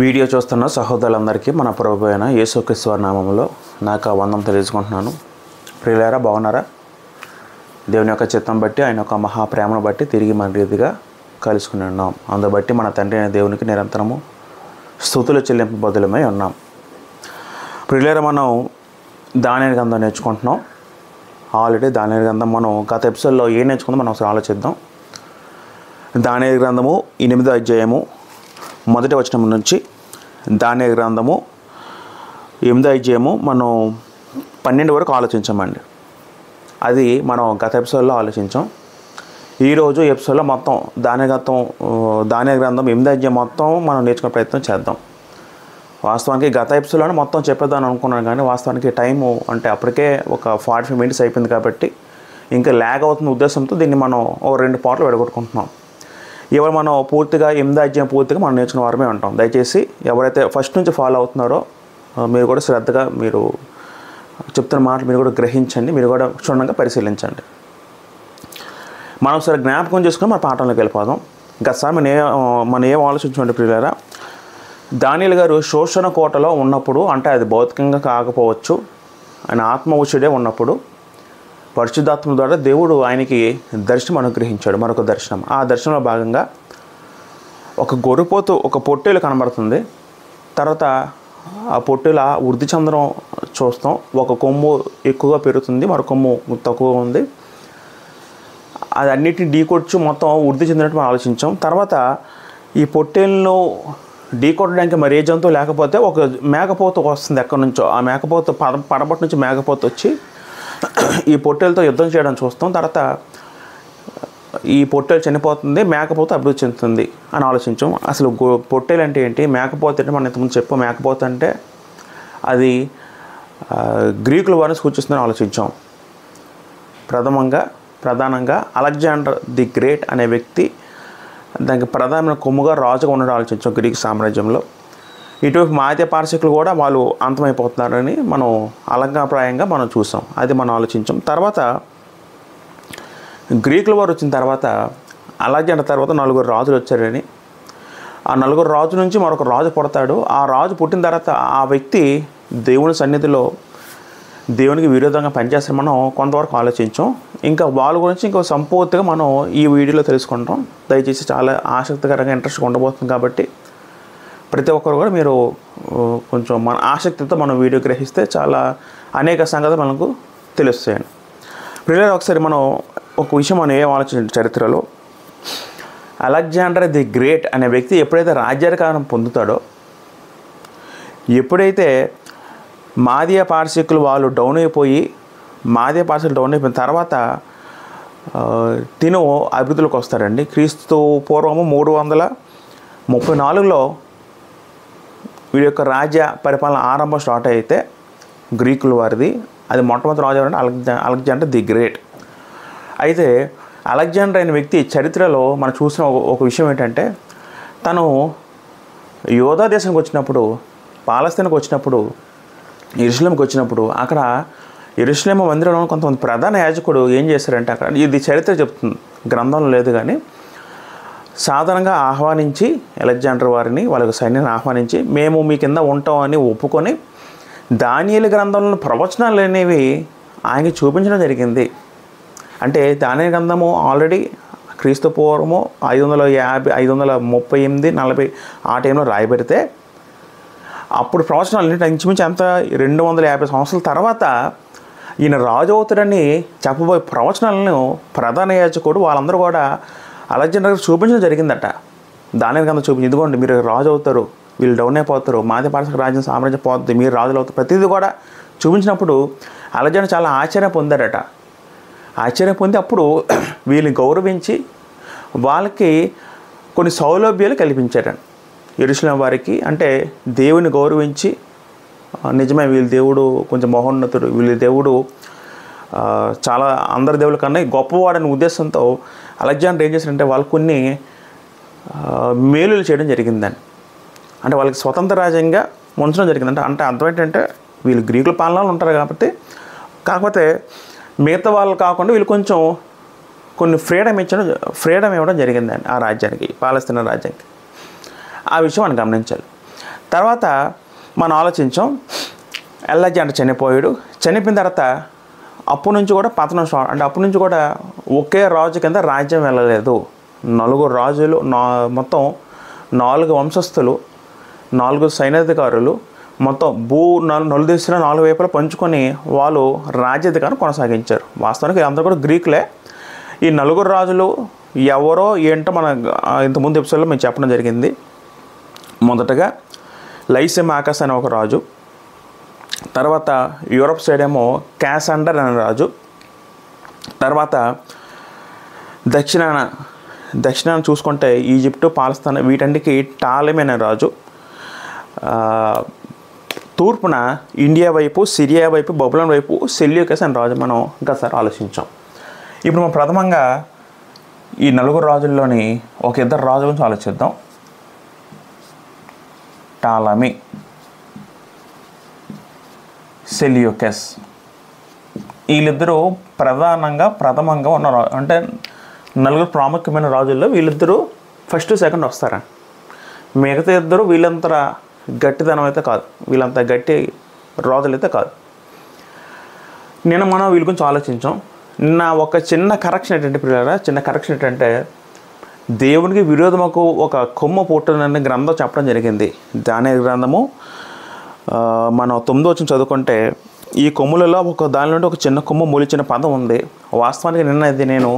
Video చూస్తున్న సహోదరులందరికీ మన ప్రభు అయిన యేసుక్రీస్తు వారి నామములో నాకు వందనం తెలియజేసుకుంటున్నాను. ప్రియులారా, బాగున్నారా? దేవుని యొక్క చిత్తం బట్టి, ఆయన యొక్క మహాప్రేమను బట్టి తిరిగి మన రీతిగా కలుసుకుని ఉన్నాం. అందును బట్టి మన తండ్రి అయిన దేవునికి నిరంతరము స్తుతులు చెల్లింపు బదులమై ఉన్నాం. ప్రియులారా, మనం దానియేలు గ్రంథం నేర్చుకుంటున్నాం. ఆల్రెడీ దానియేలు గ్రంథం మనం గత ఎపిసోడ్లో ఏం నేర్చుకుందాం మనం ఒకసారి ఆలోచిద్దాం. దానియేలు గ్రంథము 8వ అధ్యాయము 1వ వచనం నుంచి దానియేలు గ్రంథము 8వ అధ్యాయము మనం 12 వరకు ఆలోచించామండి. అది మనం గత ఎపిసోడ్లో ఆలోచించాం. ఈరోజు ఎపిసోడ్లో మొత్తం దానియేలు గ్రంథం 8వ అధ్యాయం మొత్తం మనం నేర్చుకునే ప్రయత్నం చేద్దాం. వాస్తవానికి గత ఎపిసోడ్లోనే మొత్తం చెప్పేద్దాం అనుకున్నాను, కానీ వాస్తవానికి టైము అంటే అప్పటికే ఒక 45 మినిట్స్ అయిపోయింది కాబట్టి ఇంకా ల్యాగ్ అవుతున్న ఉద్దేశంతో దీన్ని మనం ఓ 2 పార్ట్లు విడగొట్టుకుంటున్నాం. ఇవాళ మనం పూర్తిగా 8వ అధ్యాయం పూర్తిగా మనం నేర్చుకున్న వారమే ఉంటాం. దయచేసి ఎవరైతే ఫస్ట్ నుంచి ఫాలో అవుతున్నారో మీరు కూడా శ్రద్ధగా మీరు చెప్తున్న మాటలు మీరు కూడా గ్రహించండి, మీరు కూడా క్షుణ్ణంగా పరిశీలించండి. మనం ఒకసారి జ్ఞాపకం చేసుకుని మన పాఠంలోకి వెళ్ళిపోదాం. గతసారి మనం ఏం ఆలోచించండి ప్రియులారా, దానియేలు గారు శోషణ కోటలో ఉన్నప్పుడు, అంటే అది భౌతికంగా కాకపోవచ్చు, ఆయన ఆత్మవుచుడే ఉన్నప్పుడు పరిశుద్ధాత్మ ద్వారా దేవుడు ఆయనకి దర్శనం అనుగ్రహించాడు. మరొక దర్శనం. ఆ దర్శనంలో భాగంగా ఒక గొర్రెపోతు, ఒక పొట్టేలు కనబడుతుంది. తర్వాత ఆ పొట్టేల వృద్ధి చెందడం చూస్తాం. ఒక కొమ్ము ఎక్కువగా పెరుగుతుంది, మరొక కొమ్ము తక్కువగా ఉంది. అది అన్నిటిని ఢీకొచ్చు మొత్తం వృద్ధి చెందినట్టు మనం ఆలోచించాం. తర్వాత ఈ పొట్టేలను ఢీకొట్టడానికి మరి ఏ జంతువు లేకపోతే ఒక మేకపోతు వస్తుంది ఎక్కడి నుంచో. ఆ మేకపోతు పడబట్టి నుంచి మేకపోతు వచ్చి ఈ పొట్టేలతో యుద్ధం చేయడం చూస్తాం. తర్వాత ఈ పొట్టేలు చనిపోతుంది, మేకపోతు అభివృద్ధి చెందుతుంది అని ఆలోచించాం. అసలు పొట్టేలు అంటే ఏంటి, మేకపోతు అంటే మనం ఇంతకుముందు చెప్పాం. మేకపోతు అంటే అది గ్రీకుల వారిని సూచిస్తుందని ఆలోచించాం. ప్రధానంగా అలెగ్జాండర్ ది గ్రేట్ అనే వ్యక్తి దానికి ప్రధానమైన కొమ్ముగా రాజుగా ఉండడం ఆలోచించాం గ్రీకు సామ్రాజ్యంలో. ఇటువైపు మాధ్య పార్శికులు కూడా వాళ్ళు అంతమైపోతున్నారని మనం అలంకాప్రాయంగా మనం చూసాం. అది మనం ఆలోచించాం. తర్వాత గ్రీకుల వారు వచ్చిన తర్వాత అలెగ్జాండర్ తర్వాత 4 రాజులు వచ్చారని, ఆ 4 రాజు నుంచి మరొక రాజు పుడతాడు. ఆ రాజు పుట్టిన తర్వాత ఆ వ్యక్తి దేవుని సన్నిధిలో దేవునికి విరోధంగా పనిచేస్తారని మనం కొంతవరకు ఆలోచించాం. ఇంకా వాళ్ళ గురించి ఇంకా సంపూర్తిగా మనం ఈ వీడియోలో తెలుసుకుంటాం. దయచేసి చాలా ఆసక్తికరంగా ఇంట్రెస్ట్గా ఉండబోతుంది కాబట్టి ప్రతి ఒక్కరు కూడా మీరు కొంచెం మన ఆసక్తితో మనం వీడియో గ్రహిస్తే చాలా అనేక సంగతులు మనకు తెలుస్తాయండి. ప్రియులారా, ఒకసారి మనం ఒక విషయం మనం ఏం ఆలోచించండి. చరిత్రలో అలెగ్జాండర్ ది గ్రేట్ అనే వ్యక్తి ఎప్పుడైతే రాజ్యాధికారం పొందుతాడో, ఎప్పుడైతే మాధ్య పార్శికులు వాళ్ళు డౌన్ అయిపోయి డౌన్ అయిపోయిన తర్వాత తిను అభివృద్ధిలోకి వస్తాడండి. క్రీస్తు పూర్వము 334లో వీడి యొక్క రాజ్య పరిపాలన ఆరంభం స్టార్ట్ అయితే గ్రీకుల వారిది. అది మొట్టమొదటి రాజు అంటే అలెగ్జాండర్ ది గ్రేట్. అయితే అలెగ్జాండర్ అనే వ్యక్తి చరిత్రలో మనం చూసిన ఒక విషయం ఏంటంటే, తను యోధా దేశానికి వచ్చినప్పుడు, పాలస్తీనాకు వచ్చినప్పుడు, యెరూషలేముకి వచ్చినప్పుడు, అక్కడ యెరూషలేము మందిరంలో కొంతమంది ప్రధాన యాజకుడు ఏం చేశారంటే, అక్కడ ఇది చరిత్ర చెప్తుంది, గ్రంథంలో లేదు కానీ, సాధారణంగా ఆహ్వానించి అలెగ్జాండర్ వారిని వాళ్ళకి సైన్యాన్ని ఆహ్వానించి మేము మీ కింద ఉంటామని ఒప్పుకొని దానియేలు గ్రంథంలో ప్రవచనాలు అనేవి ఆయనకి చూపించడం జరిగింది. అంటే దానియేలు గ్రంథము ఆల్రెడీ క్రీస్తు పూర్వము 538, 40 ఆ టైంలో రాయబడితే, అప్పుడు ప్రవచనాలు ఇంచుమించు అంత 250 సంవత్సరాల తర్వాత ఈయన రాజు అవుతాడని చెప్పబోయే ప్రవచనాలను ప్రధాన యాజకుడు వాళ్ళందరూ కూడా అలెగ్జాండర్ చూపించడం జరిగిందట. దానియేలు గ్రంథం చూపించి, ఇదిగోండి మీరు రాజు అవుతారు, వీళ్ళు డౌన్ అయిపోతారు, మాధ్య పార్శిక రాజ్యం సామ్రాజ్యం పోతుంది, మీరు రాజులు అవుతారు, ప్రతిదీ కూడా చూపించినప్పుడు అలెగ్జాండర్ చాలా ఆశ్చర్యం పొందాడట. ఆశ్చర్యం పొంది అప్పుడు వీళ్ళని గౌరవించి వాళ్ళకి కొన్ని సౌలభ్యాలు కల్పించారండి యెరూషలేము వారికి. అంటే దేవుని గౌరవించి, నిజమే వీళ్ళ దేవుడు కొంచెం మహోన్నతుడు, వీళ్ళ దేవుడు చాలా అందరి దేవుల కన్నా గొప్పవాడనే ఉద్దేశంతో అలెగ్జాండర్ ఏం చేశారంటే వాళ్ళు కొన్ని మేలులు చేయడం జరిగిందని. అంటే వాళ్ళకి స్వతంత్ర రాజ్యంగా ఉంచడం జరిగిందంట. అంటే అర్థం ఏంటంటే వీళ్ళు గ్రీకుల పాలనలో ఉంటారు కాబట్టి, కాకపోతే మిగతా వాళ్ళు కాకుండా వీళ్ళు కొంచెం కొన్ని ఫ్రీడమ్ ఇవ్వడం జరిగిందండి ఆ రాజ్యానికి, పాలస్తీనా రాజ్యానికి. ఆ విషయం మనం గమనించాలి. తర్వాత మనం ఆలోచించాం, అలెగ్జాండర్ చనిపోయాడు. చనిపోయిన తర్వాత అప్పటి నుంచి కూడా పతనం స్టార్ట్. అంటే అప్పటి నుంచి కూడా ఒకే రాజు కింద రాజ్యం వెళ్ళలేదు. 4 రాజులు, మొత్తం 4 వంశస్థులు, 4 సైన్యాధికారులు, మొత్తం నలుదేశాలు 4 వైపులా పంచుకొని వాళ్ళు రాజ్యాధికారం కొనసాగించారు. వాస్తవానికి అందరూ కూడా గ్రీకులే. ఈ 4 రాజులు ఎవరో ఏంటో మన ఇంతకుముందు ఎపిసోడ్లో మేము చెప్పడం జరిగింది. మొదటగా లైసిమాకస్ అనే ఒక రాజు, తర్వాత యూరప్ సైడ్ ఏమో క్యాసండర్ అనే రాజు, తర్వాత దక్షిణాన చూసుకుంటే ఈజిప్టు, పాలస్తీనా వీటన్నిటికీ టాలెమీ అనే రాజు, తూర్పున ఇండియా వైపు, సిరియా వైపు, బబులోన్ వైపు సెల్యూకస్ అనే రాజు మనం ఇంకాసారి ఆలోచించాం. ఇప్పుడు మనం ప్రథమంగా ఈ 4 రాజుల్లోని ఒక 2 రాజుల గురించి ఆలోచిద్దాం. Ptolemy, Seleucus. వీళ్ళిద్దరూ ప్రథమంగా ఉన్న అంటే 4 ప్రాముఖ్యమైన రాజుల్లో వీళ్ళిద్దరూ ఫస్ట్ సెకండ్ వస్తారా. మిగతా ఇద్దరు వీళ్ళంత గట్టిదనం అయితే కాదు, వీళ్ళంత గట్టి రాజులు అయితే కాదు. మనం వీళ్ళ గురించి ఆలోచించాం. ఒక చిన్న కరెక్షన్ ఏంటంటే దేవునికి విరోధముకు ఒక కొమ్మ పుట్టనని గ్రంథం చెప్పడం జరిగింది. దాని గ్రంథము మనం 9వ వచనం చదువుకుంటే ఈ కొమ్ములలో దాని నుండి ఒక చిన్న కొమ్ము మొలిచిన పదం ఉంది. వాస్తవానికి ఇది నేను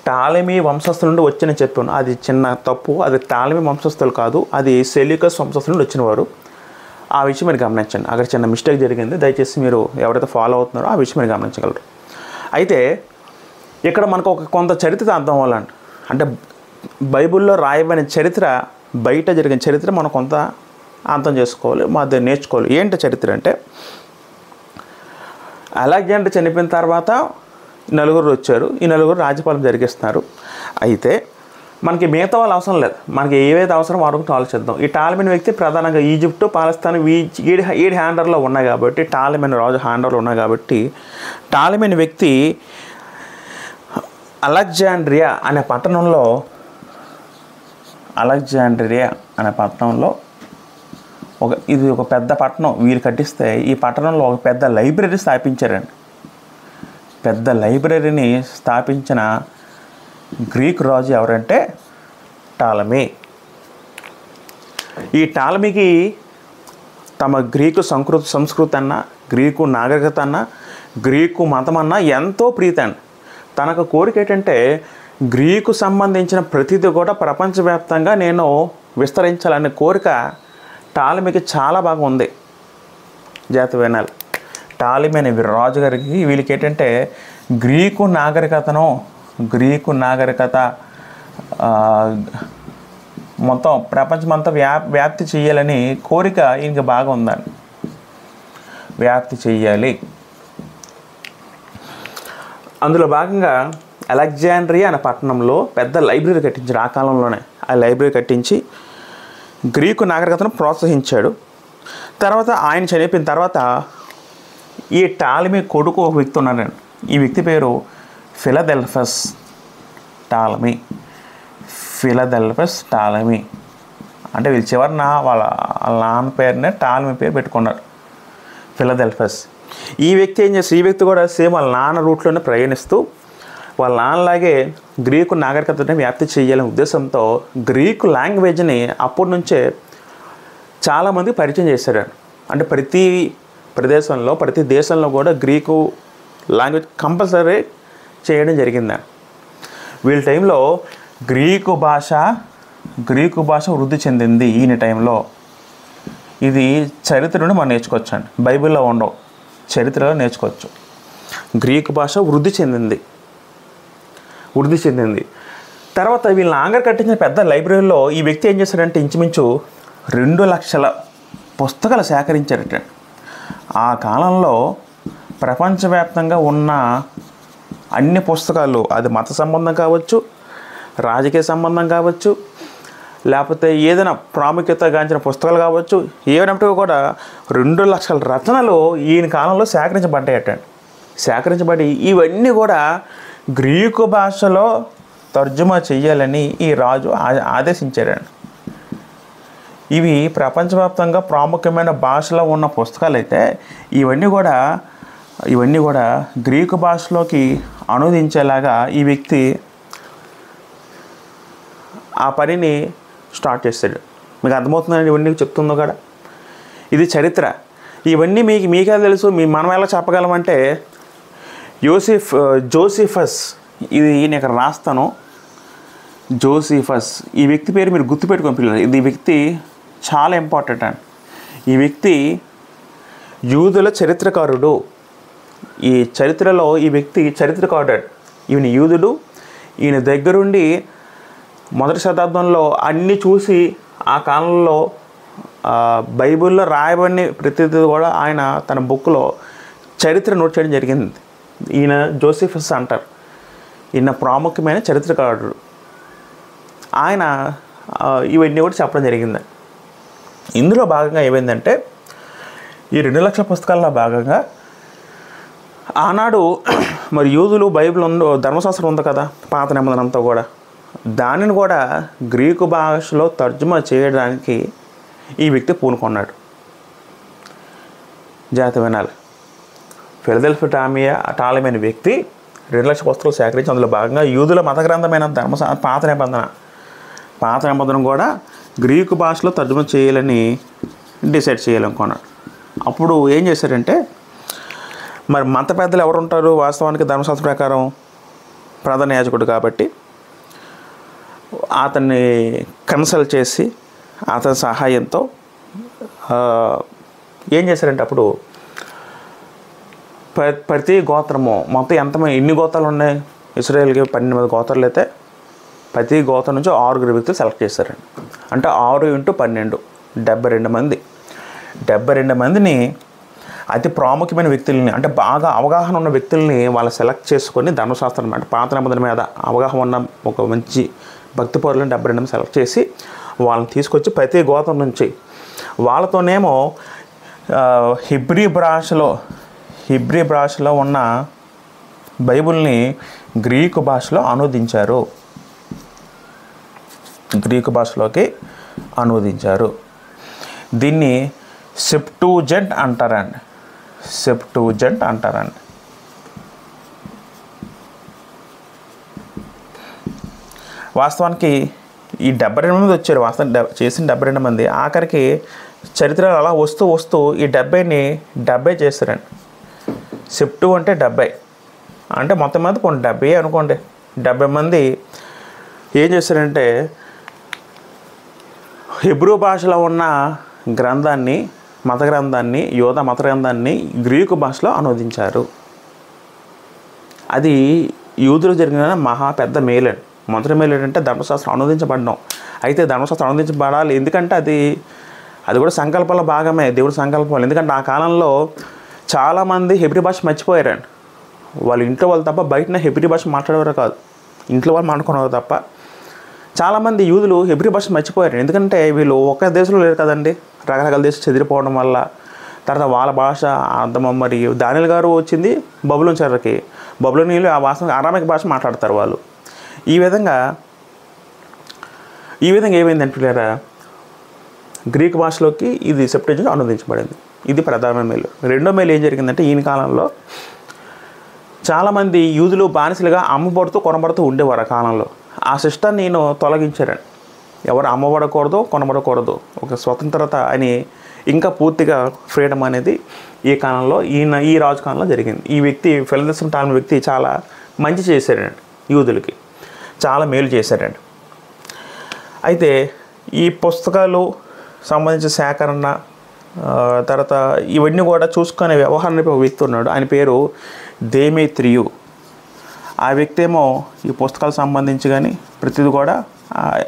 టాలెమీ వంశస్థుల నుండి వచ్చని చెప్పాను. అది చిన్న తప్పు. అది టాలెమీ వంశస్థులు కాదు, అది సెల్యూకస్ వంశస్థుల నుండి వచ్చినవారు. ఆ విషయం మీరు గమనించండి. అక్కడ చిన్న మిస్టేక్ జరిగింది. దయచేసి మీరు ఎవరైతే ఫాలో అవుతున్నారో ఆ విషయం మీరు గమనించగలరు. అయితే ఇక్కడ మనకు కొంత చరిత్ర అర్థం అవ్వాలండి. అంటే బైబిల్లో రాయబడిన చరిత్ర, బయట జరిగిన చరిత్ర మనం కొంత అర్థం చేసుకోవాలి, మాది నేర్చుకోవాలి. ఏంటి చరిత్ర అంటే, అలెగ్జాండర్ చనిపోయిన తర్వాత 4 వచ్చారు. ఈ 4 రాజ్యపాలన జరిగిస్తున్నారు. అయితే మనకి మిగతా వాళ్ళు అవసరం లేదు. మనకి ఏవైతే అవసరం వాడుకుంటూ ఆలోచిద్దాం. ఈ టాలెమీ వ్యక్తి ప్రధానంగా ఈజిప్టు, పాలస్తీనా ఈడి హ్యాండర్లో ఉన్నాయి కాబట్టి, టాలెమీ రాజు హ్యాండర్లో ఉన్నాయి కాబట్టి, టాలెమీ వ్యక్తి అలెగ్జాండ్రియా అనే పట్టణంలో ఇది ఒక పెద్ద పట్టణం వీళ్ళు కట్టిస్తే, ఈ పట్టణంలో ఒక పెద్ద లైబ్రరీ స్థాపించారండి. పెద్ద లైబ్రరీని స్థాపించిన గ్రీక్ రాజు ఎవరంటే టాలెమీ. ఈ టాలెమీకి తమ గ్రీకు సంస్కృతి అన్న, గ్రీకు నాగరికత అన్న, గ్రీకు మతం అన్న ఎంతో ప్రీతి అండి. తనకు కోరిక ఏంటంటే గ్రీకు సంబంధించిన ప్రతిదీ కూడా ప్రపంచవ్యాప్తంగా నేను విస్తరించాలనే కోరిక టాలెమీకి చాలా బాగా ఉంది. జాతి వినాలి. టాలెమీ అనే రాజు గారికి వీళ్ళకి ఏంటంటే గ్రీకు నాగరికత మొత్తం ప్రపంచమంతా వ్యాప్తి చేయాలని కోరిక ఈయనకి బాగా ఉందండి. వ్యాప్తి చెయ్యాలి. అందులో భాగంగా అలెగ్జాండ్రియా అనే పట్టణంలో పెద్ద లైబ్రరీ కట్టించారు. ఆ కాలంలోనే ఆ లైబ్రరీ కట్టించి గ్రీకు నాగరికతను ప్రోత్సహించాడు. తర్వాత ఆయన చనిపోయిన తర్వాత ఈ టాలెమీ కొడుకు ఒక వ్యక్తి ఉన్నాడండి. ఈ వ్యక్తి పేరు ఫిలదెల్ఫస్ టాలెమీ. అంటే వీళ్ళు చివరిన వాళ్ళ నాన్న పేరునే టాలెమీ పేరు పెట్టుకున్నారు, ఫిలదెల్ఫస్. ఈ వ్యక్తి ఏం చేస్తారు, ఈ వ్యక్తి కూడా సేమ్ వాళ్ళ నాన్న రూట్లోనే ప్రయాణిస్తూ వాళ్ళ నాన్నలాగే గ్రీకు నాగరికతని వ్యాప్తి చేయాలనే ఉద్దేశంతో గ్రీకు లాంగ్వేజ్ని అప్పటి నుంచే చాలామందికి పరిచయం చేశారు. అంటే ప్రతి ప్రదేశంలో, ప్రతి దేశంలో కూడా గ్రీకు లాంగ్వేజ్ కంపల్సరీ చేయడం జరిగింది. వీళ్ళ టైంలో గ్రీకు భాష వృద్ధి చెందింది. ఈయన టైంలో ఇది చరిత్ర నుండి మనం నేర్చుకోవచ్చు అండి. బైబిల్లో ఉండవు, చరిత్రలో నేర్చుకోవచ్చు. గ్రీకు భాష వృద్ధి చెందింది. తర్వాత వీళ్ళ ఆంగ్ర కట్టించిన పెద్ద లైబ్రరీలో ఈ వ్యక్తి ఏం చేశాడంటే ఇంచుమించు 2 లక్షల పుస్తకాలు సేకరించారట. ఆ కాలంలో ప్రపంచవ్యాప్తంగా ఉన్న అన్ని పుస్తకాలు, అది మత సంబంధం కావచ్చు, రాజకీయ సంబంధం కావచ్చు, లేకపోతే ఏదైనా ప్రాముఖ్యత గాంచిన పుస్తకాలు కావచ్చు, ఏమైనప్పటికీ కూడా 2 లక్షల రచనలు ఈయన కాలంలో సేకరించబడి ఇవన్నీ కూడా గ్రీకు భాషలో తర్జుమా చెయ్యాలని ఈ రాజు ఆదేశించాడండి. ఇవి ప్రపంచవ్యాప్తంగా ప్రాముఖ్యమైన భాషలో ఉన్న పుస్తకాలు అయితే ఇవన్నీ కూడా గ్రీకు భాషలోకి అనువదించేలాగా ఈ వ్యక్తి ఆ పనిని స్టార్ట్ చేస్తాడు. మీకు అర్థమవుతుందండి ఇవన్నీ చెప్తుందో కూడా. ఇది చరిత్ర. ఇవన్నీ మీకే తెలుసు. మనం ఎలా చెప్పగలమంటే జోసిఫస్, ఇది నేను ఇక్కడ రాస్తాను. జోసిఫస్, ఈ వ్యక్తి పేరు మీరు గుర్తుపెట్టుకొని పిల్లలు. ఇది వ్యక్తి చాలా ఇంపార్టెంట్ అండి. ఈ వ్యక్తి యూదుల చరిత్రకారుడు. ఈ చరిత్రలో ఈ వ్యక్తి చరిత్రకారుడు. ఈయన యూదుడు. ఈయన దగ్గరుండి మొదటి శతాబ్దంలో అన్నీ చూసి ఆ కాలంలో బైబిల్లో రాయబడిన ప్రతిదీ కూడా ఆయన తన బుక్లో చరిత్ర నోట్ చేయడం జరిగింది. ఈయన జోసిఫస్ అంటారు. ఈయన ప్రాముఖ్యమైన చరిత్రకారుడు. ఆయన ఇవన్నీ కూడా చెప్పడం జరిగింది. ఇందులో భాగంగా ఏమైందంటే ఈ 2 లక్షల పుస్తకాల్లో భాగంగా ఆనాడు మరి యూదులు బైబిల్ ధర్మశాస్త్రం ఉంది కదా, పాత నిబంధన అంతా కూడా, దానిని కూడా గ్రీకు భాషలో తర్జుమా చేయడానికి ఈ వ్యక్తి పూనుకున్నాడు. జాగ్రత్త వినాలి. ఫిలదెల్ఫియా టాలెమీ అనే వ్యక్తి 2 లక్షల పుస్తకాలు సేకరించి అందులో భాగంగా యూదుల మత గ్రంథమైన పాత నిబంధన కూడా గ్రీకు భాషలో తర్జుమా చేయాలని డిసైడ్ చేయాలనుకున్నాడు. అప్పుడు ఏం చేశారంటే, మరి మత పెద్దలు ఎవరు ఉంటారు వాస్తవానికి ధర్మశాస్త్రం ప్రకారం? ప్రధాన యాజకుడు కాబట్టి అతన్ని కన్సల్ట్ చేసి అతని సహాయంతో ఏం చేశారంటే, అప్పుడు ప్రతి గోత్రము మొత్తం ఎన్ని గోత్రాలు ఉన్నాయి ఇశ్రాయేల్కి? 12 గోత్రాలు అయితే ప్రతి గోత్రం నుంచి 6 వ్యక్తులు సెలెక్ట్ చేశారండి. అంటే 6 × 12 72 మంది. 72 మందిని అతి ప్రాముఖ్యమైన వ్యక్తుల్ని, అంటే బాగా అవగాహన ఉన్న వ్యక్తుల్ని వాళ్ళు సెలెక్ట్ చేసుకొని ధర్మశాస్త్రం అంటే పాత నిబంధన మీద అవగాహన ఉన్న ఒక మంచి భక్తి పరులను 72 మంది సెలెక్ట్ చేసి వాళ్ళని తీసుకొచ్చి ప్రతి గోత్రం నుంచి వాళ్ళతోనేమో హిబ్రీ భాషలో ఉన్న బైబిల్ని గ్రీకు భాషలో అనువదించారు. గ్రీకు భాషలోకి అనువదించారు. దీన్ని సెప్టూజెంట్ అంటారండి. వాస్తవానికి ఈ 72 మంది వచ్చారు. చేసిన 72 మంది ఆఖరికి చరిత్రలో అలా వస్తూ ఈ 70ని 70 చేస్తారండి. సెప్టు అంటే 70, అంటే మొత్తం మీద 70 అనుకోండి. 70 మంది ఏం చేస్తారంటే హిబ్రూ భాషలో ఉన్న మత గ్రంథాన్ని యోధ మత గ్రంథాన్ని గ్రీకు భాషలో అనువదించారు. అది యూదులు జరిగిన మహా పెద్ద మేలు. మొదటి మేలు ఏంటంటే ధర్మశాస్త్రం అనువదించబడడం. అయితే ధర్మశాస్త్రం అనువదించబడాలి ఎందుకంటే అది కూడా సంకల్పంలో భాగమే, దేవుడి సంకల్పం. ఎందుకంటే ఆ కాలంలో చాలామంది హెబ్రీ భాష మర్చిపోయారండి. వాళ్ళ ఇంట్లో వాళ్ళు తప్ప బయటనే హెబ్రీ భాష మాట్లాడేవారు కాదు. ఇంట్లో వాళ్ళు మాట్లాడుకునేవారు తప్ప. చాలామంది యూదులు హెబ్రీ భాష మర్చిపోయారు. ఎందుకంటే వీళ్ళు ఒక్క దేశంలో లేరు కదండి, రకరకాల దేశం చెదిరిపోవడం వల్ల. తర్వాత వాళ్ళ భాష అర్థం. మరి దానియేలు గారు వచ్చింది బబులోను చెరకి. బబులోనీయులు ఆ భాష అరామిక్ భాష మాట్లాడతారు వాళ్ళు. ఈ విధంగా ఏమైందంటే పిల్లరా, గ్రీక్ భాషలోకి ఇది సెప్టెంజెంట్ అనువదించబడింది. ఇది ప్రధాన మేలు. రెండో మేలు ఏం జరిగిందంటే, ఈయన కాలంలో చాలామంది యూదులు బానిసలుగా అమ్మబడుతూ కొనబడుతూ ఉండేవారు. ఆ కాలంలో ఆ సిస్టర్ని నేను తొలగించారండి. ఎవరు అమ్మబడకూడదు, కొనబడకూడదు, ఒక స్వతంత్రత అని ఇంకా పూర్తిగా ఫ్రీడమ్ అనేది ఈ కాలంలో ఈ రాజు కాలంలో జరిగింది. ఈ వ్యక్తి ఫిలదెల్ఫియా టాలెమీ వ్యక్తి చాలా మంచి చేశాడండి, యూదులకి చాలా మేలు చేశాడండి. అయితే ఈ పుస్తకాలు సంబంధించిన సేకరణ తర్వాత ఇవన్నీ కూడా చూసుకునే వ్యవహారం ఒక వ్యక్తి ఉన్నాడు. ఆయన పేరు దేమేత్రియు. ఆ వ్యక్తి ఏమో ఈ పుస్తకాలకు సంబంధించి కానీ ప్రతిదీ కూడా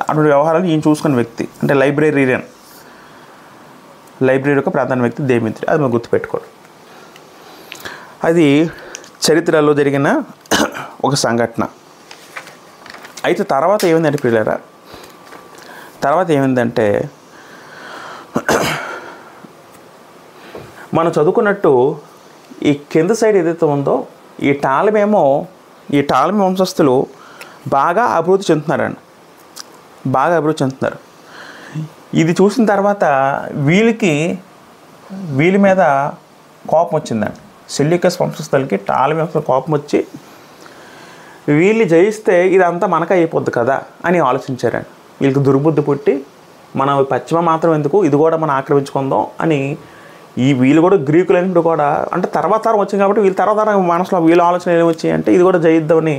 అటువంటి వ్యవహారాలు ఈయన చూసుకునే వ్యక్తి. అంటే లైబ్రరీ యొక్క ప్రధాన వ్యక్తి దేమేత్రియు. అది మనం గుర్తుపెట్టుకోండి. అది చరిత్రలో జరిగిన ఒక సంఘటన. అయితే తర్వాత ఏమైందంటే పిల్లరా, మనం చదువుకున్నట్టు ఈ కింద సైడ్ ఏదైతే ఉందో ఈ టాలెమీ వంశస్థులు బాగా అభివృద్ధి చెందుతున్నారు. ఇది చూసిన తర్వాత వీళ్ళ మీద కోపం వచ్చిందండి. సెల్యూకస్ వంశస్థులకి టాలమీ వంశస్థులకి కోపం వచ్చి వీళ్ళు జయిస్తే ఇదంతా మనకే అయిపోద్ది కదా అని ఆలోచించారండి. వీళ్ళకి దుర్బుద్ధి పుట్టి మనం పశ్చిమ మాత్రం ఎందుకు, ఇది కూడా మనం ఆక్రమించుకుందాం అని వీళ్ళు కూడా గ్రీకులైనప్పుడు కూడా అంటే తర్వాత వచ్చింది కాబట్టి వీళ్ళ తర్వాత మనసులో వీళ్ళ ఆలోచన ఏమి వచ్చాయి అంటే ఇది కూడా జయిద్దామని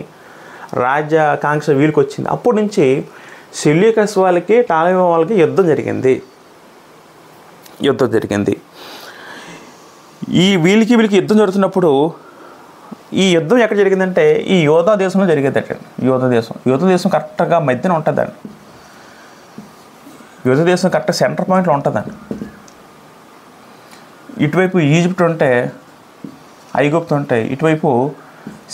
రాజ్యాకాంక్ష వీళ్ళకి వచ్చింది. అప్పటి నుంచి సెల్యూకస్ వాళ్ళకి టాలమీ వాళ్ళకి యుద్ధం జరిగింది. వీళ్ళకి యుద్ధం జరుగుతున్నప్పుడు ఈ యుద్ధం ఎక్కడ జరిగిందంటే ఈ యోధా దేశంలో జరిగేదట. యోధా దేశం కరెక్ట్గా మధ్యన ఉంటుందండి. యోధా దేశం కరెక్ట్ సెంటర్ పాయింట్లో ఉంటుందండి. ఇటువైపు ఈజిప్ట్ ఉంటే, ఐగుప్తు ఉంటాయి, ఇటువైపు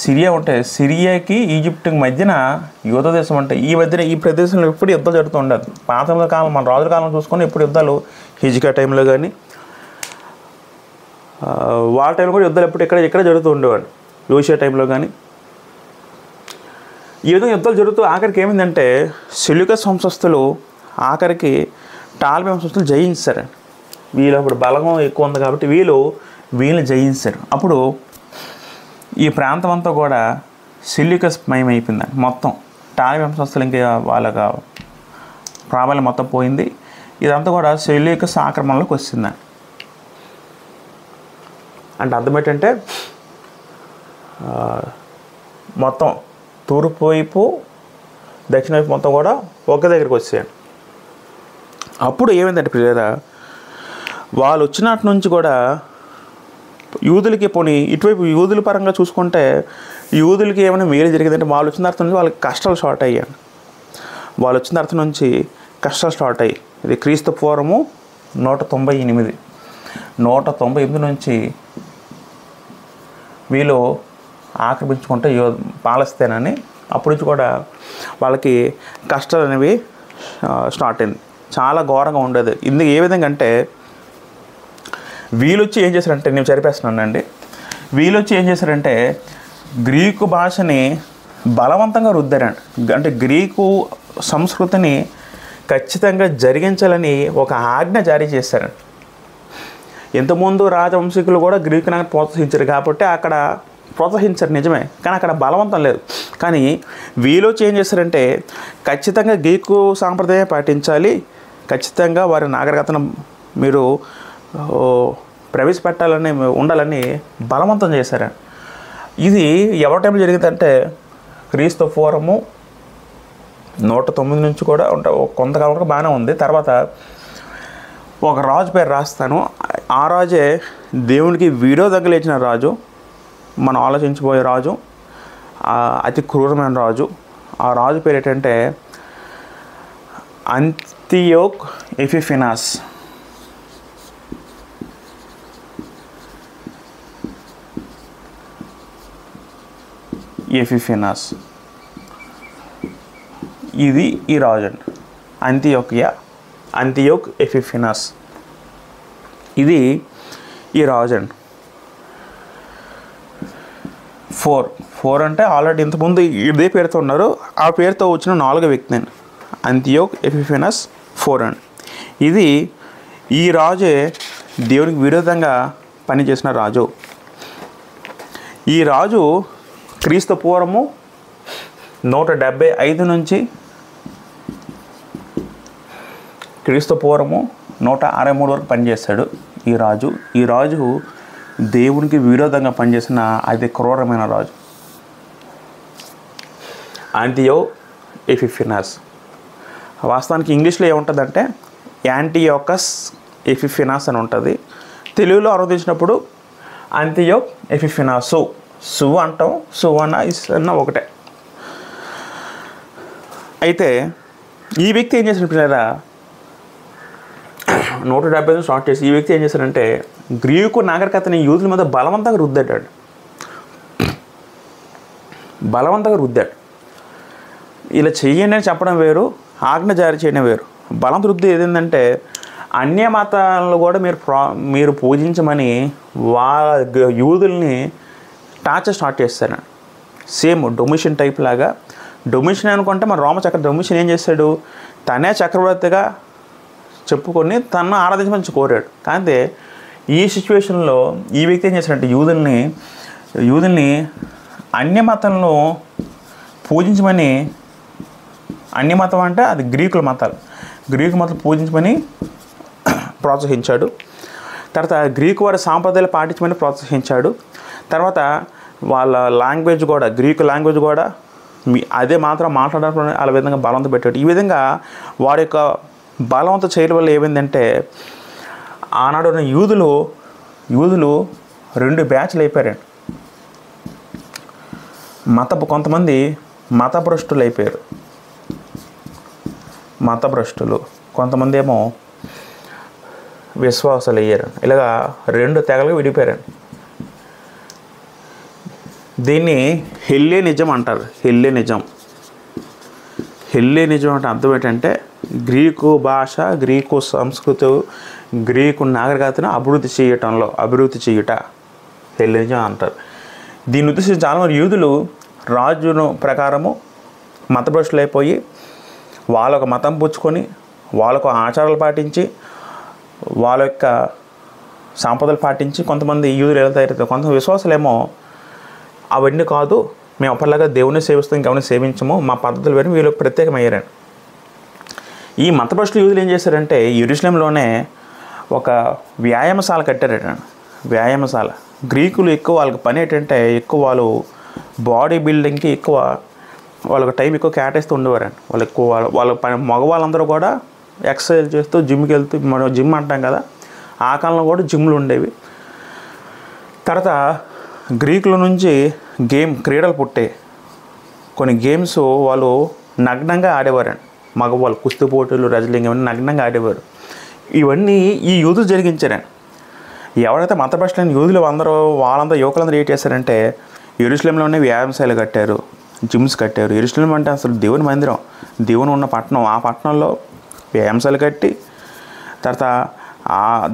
సిరియా ఉంటాయి. సిరియాకి ఈజిప్ట్కి మధ్యన యోధా దేశం ఉంటాయి. ఈ ప్రదేశంలో ఎప్పుడు యుద్ధం జరుగుతూ ఉండదు. పాత కాలం మన రాజుల కాలం చూసుకొని ఎప్పుడు యుద్ధాలు హిజ్కియా టైంలో కానీ వాళ్ళ టైంలో కూడా యుద్ధాలు ఎప్పుడు ఇక్కడ జరుగుతూ ఉండేవాడు. యోషియా టైంలో కానీ ఈ విధంగా యుద్ధాలు జరుగుతూ ఆఖరికి ఏమైందంటే సెల్యూకస్ వంశస్థులు ఆఖరికి టాలమీ వంశస్థులు జయించారు. వీళ్ళు అప్పుడు బలం ఎక్కువ ఉంది కాబట్టి వీళ్ళని జయించారు. అప్పుడు ఈ ప్రాంతం అంతా కూడా సెల్యూకస్ మయమైపోయిందండి. మొత్తం టాలమీ వంశస్థులు ఇంకా వాళ్ళకి ప్రాబల్యం మొత్తం పోయింది. ఇదంతా కూడా సెల్యూకస్ ఆక్రమణలోకి వచ్చిందండి. అంటే అర్థం ఏంటంటే మొత్తం తూర్పు వైపు దక్షిణ వైపు మొత్తం కూడా ఒక్క దగ్గరికి వచ్చేయండి. అప్పుడు ఏమైందంటే ప్రియులారా, వాళ్ళు వచ్చినట్టు నుంచి కూడా యూదులకి పోనీ ఇటువైపు యూదుల పరంగా చూసుకుంటే యూదులకి ఏమైనా మేలు జరిగిందంటే వాళ్ళు వచ్చిన అర్థం నుంచి వాళ్ళకి కష్టాలు స్టార్ట్ అయ్యాయి. ఇది క్రీస్తు పూర్వము 198 నుంచి వీళ్ళు ఆక్రమించుకుంటే పాలస్తీనాని. అప్పటి నుంచి కూడా వాళ్ళకి కష్టాలు అనేవి స్టార్ట్ అయింది. చాలా ఘోరంగా ఉండేది. ఇందుకు ఏ విధంగా అంటే వీళ్ళు వచ్చి ఏం చేశారంటే, నేను చదివేస్తున్నానండి, గ్రీకు భాషని బలవంతంగా రుద్దారండి. అంటే గ్రీకు సంస్కృతిని ఖచ్చితంగా జరిగించాలని ఒక ఆజ్ఞ జారీ చేశారండి. ఇంతకుముందు రాజవంశీకులు కూడా గ్రీకు నాగ ప్రోత్సహించారు కాబట్టి అక్కడ ప్రోత్సహించారు నిజమే, కానీ అక్కడ బలవంతం లేదు. కానీ వీళ్ళు ఏం చేశారంటే ఖచ్చితంగా గ్రీకు సాంప్రదాయం పాటించాలి, ఖచ్చితంగా వారి నాగరికతను మీరు ప్రవేశపెట్టాలని ఉండాలని బలవంతం చేశారు. ఇది ఎవరి టైంలో జరిగిందంటే క్రీస్తు పూర్వము 109 నుంచి కూడా కొంతకాలం కూడా బాగానే ఉంది. తర్వాత ఒక రాజు పేరు రాస్తాను. ఆ రాజే దేవునికి విరోధంగా లేచిన రాజు, మనం ఆలోచించబోయే రాజు, అతి క్రూరమైన రాజు. ఆ రాజు పేరు ఏంటంటే అంతియోక్ ఎపిఫెనస్. ఇది ఈ రాజు అండి, అంతియోక్ ఎపిఫెనస్. ఇది ఈ రాజు అండి. 4 అంటే ఆల్రెడీ ఇంతకుముందు ఇదే పేరుతో ఉన్నారు. ఆ పేరుతో వచ్చిన 4వ వ్యక్తి అండి అంతియోక్ ఎపిఫెనస్ 4 అండి. ఈ రాజే దేవునికి విరోధంగా పనిచేసిన రాజు. ఈ రాజు క్రీస్తు పూర్వము 175 నుంచి క్రీస్తు పూర్వము 163 వరకు పనిచేస్తాడు ఈ రాజు దేవునికి విరోధంగా పనిచేసిన అతి క్రూరమైన రాజు అంతియోక్ ఎపిఫెనస్. వాస్తవానికి ఇంగ్లీష్లో ఏముంటుందంటే యాంటియోకస్ ఎపిఫెనస్ అని ఉంటుంది. తెలుగులో అనువదించినప్పుడు అంతియోక్ ఎపిఫెనస్. సు అంటాం, సు అన్న ఒకటే. అయితే ఈ వ్యక్తి ఏం చేసిన పిల్లరా 170 స్టార్ట్ చేసి ఈ వ్యక్తి ఏం చేశారంటే గ్రీకు నాగరికతని యూదుల మీద బలవంతంగా రుద్దాడు. ఇలా చెయ్యండి అని చెప్పడం వేరు, ఆజ్ఞ జారీ చేయడం వేరు. బలం రుద్ది ఏదేంటంటే అన్య మతాలను కూడా మీరు పూజించమని యూదుల్ని టార్చర్ స్టార్ట్ చేస్తారు. సేమ్ డొమిషన్ టైప్ లాగా. డొమిషన్ అనుకుంటే మన రోమ చక్రవర్తి డొమిషన్ ఏం చేశాడు, తనే చక్రవర్తిగా చెప్పుకొని తనను ఆరాధించమని కోరాడు. కానీ ఈ సిచ్యువేషన్లో ఈ వ్యక్తి ఏం చేశాడంటే యూదుల్ని అన్యమతంలో పూజించమని, అన్యమతం అంటే అది గ్రీకు మతాలు పూజించమని ప్రోత్సహించాడు. తర్వాత గ్రీకు వారి సాంప్రదాయాలు పాటించమని ప్రోత్సహించాడు. తర్వాత వాళ్ళ లాంగ్వేజ్ కూడా, గ్రీకు లాంగ్వేజ్ కూడా అదే మాత్రం మాట్లాడాలని ఆ విధంగా బలవంత పెట్టాడు. ఈ విధంగా వారి యొక్క బలవంత చేయడం వల్ల ఏమైందంటే ఆనాడు ఉన్న యూదులు 2 బ్యాచ్లు అయిపోయారండి. కొంతమంది మతభ్రష్టులు అయిపోయారు, కొంతమంది ఏమో విశ్వాసాలు అయ్యారు. ఇలాగా 2 తెగలుగా విడిపోయారండి. దీన్ని హెల్లేనిజం అంటారు. హెల్లేనిజం అంటే అర్థం ఏంటంటే గ్రీకు భాష, గ్రీకు సంస్కృతి, గ్రీకు నాగరికతను అభివృద్ధి చేయుట హెల్లేనిజం అంటారు. దీన్ని ఉద్దేశించి చాలామంది యూదులు రాజును ప్రకారము మతభ్రష్టులైపోయి వాళ్ళొక మతం పుచ్చుకొని వాళ్ళకు ఆచారాలు పాటించి వాళ్ళ యొక్క సాంప్రదాయాలు పాటించి కొంతమంది యూదులు ఎలా తయారవుతారు. కొంతమంది విశ్వాసాలేమో అవన్నీ కాదు, మేము అప్పటిలాగా దేవుని సేవిస్తాం, ఇంకెవరిని సేవించము, మా పద్ధతులు వేరు, వీళ్ళకి ప్రత్యేకమయ్యారండి. ఈ మతభ్రష్టులు యూదులు ఏం చేశారంటే యెరూషలేంలోనే ఒక వ్యాయామశాల కట్టారండి. వ్యాయామశాల. గ్రీకులు ఎక్కువ వాళ్ళకి పని ఏంటంటే ఎక్కువ వాళ్ళు బాడీ బిల్డింగ్కి ఎక్కువ వాళ్ళకి టైం ఎక్కువ కేటాయిస్తూ ఉండేవారండి. వాళ్ళ పని మగవాళ్ళందరూ కూడా ఎక్సర్సైజ్ చేస్తూ జిమ్కి వెళ్తూ, మనం జిమ్ అంటాం కదా, ఆ కాలంలో కూడా జిమ్లు ఉండేవి. తర్వాత గ్రీకుల నుంచి క్రీడలు పుట్టే కొన్ని గేమ్స్ వాళ్ళు నగ్నంగా ఆడేవారండి. మగవాళ్ళు కుస్తీ పోటీలు, రెజ్లింగ్ ఇవన్నీ నగ్నంగా ఆడేవారు. ఇవన్నీ ఈ యూదులు జరిగించారండి. ఎవరైతే మతభ్రష్టులైన యూదులు వాళ్ళందరూ యువకులందరూ ఏం చేశారంటే యెరూషలేంలోనే వ్యాయామశాలలు కట్టారు, జిమ్స్ కట్టారు. యెరూషలేం అంటే అసలు దేవుని మందిరం, దేవుని ఉన్న పట్టణం. ఆ పట్టణంలో వ్యాయామశాలు కట్టి తర్వాత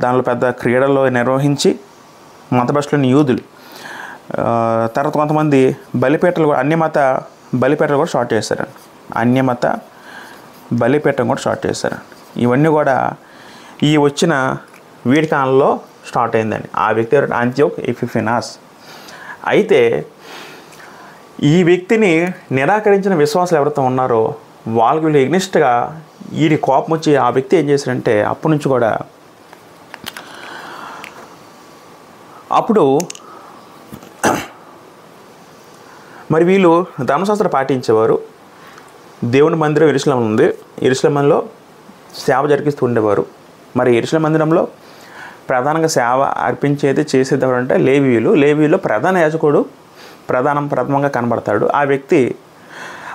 దానిలో పెద్ద క్రీడలు నిర్వహించి మతభ్రష్టులైన యూదులు. తర్వాత కొంతమంది అన్యమత బలిపీఠలు కూడా స్టార్ట్ చేశారండి. అన్యమత బలిపీఠం కూడా స్టార్ట్ చేశారండి. ఇవన్నీ కూడా ఈ వచ్చిన వీడి కాలంలో స్టార్ట్ అయిందండి. ఆ వ్యక్తి యాంటియోక్ ఎపిఫెనస్. అయితే ఈ వ్యక్తిని నిరాకరించిన విశ్వాసాలు ఎవరైతే ఉన్నారో వాళ్ళకి వీళ్ళు ఎగ్నిస్ట్గా వీడి కోపం వచ్చి ఆ వ్యక్తి ఏం చేశారంటే అప్పటి నుంచి కూడా అప్పుడు మరి వీళ్ళు ధర్మశాస్త్రం పాటించేవారు. దేవుని మందిరం యెరూషలేంలో ఉంది. యెరూషలేంలో సేవ జరిగిస్తూ ఉండేవారు. మరి యెరూషలేం మందిరంలో ప్రధానంగా సేవ అర్పించేది చేసేదెవరంటే లేవీయులు ప్రధాన యాజకుడు ప్రథమంగా కనబడతాడు. ఆ వ్యక్తి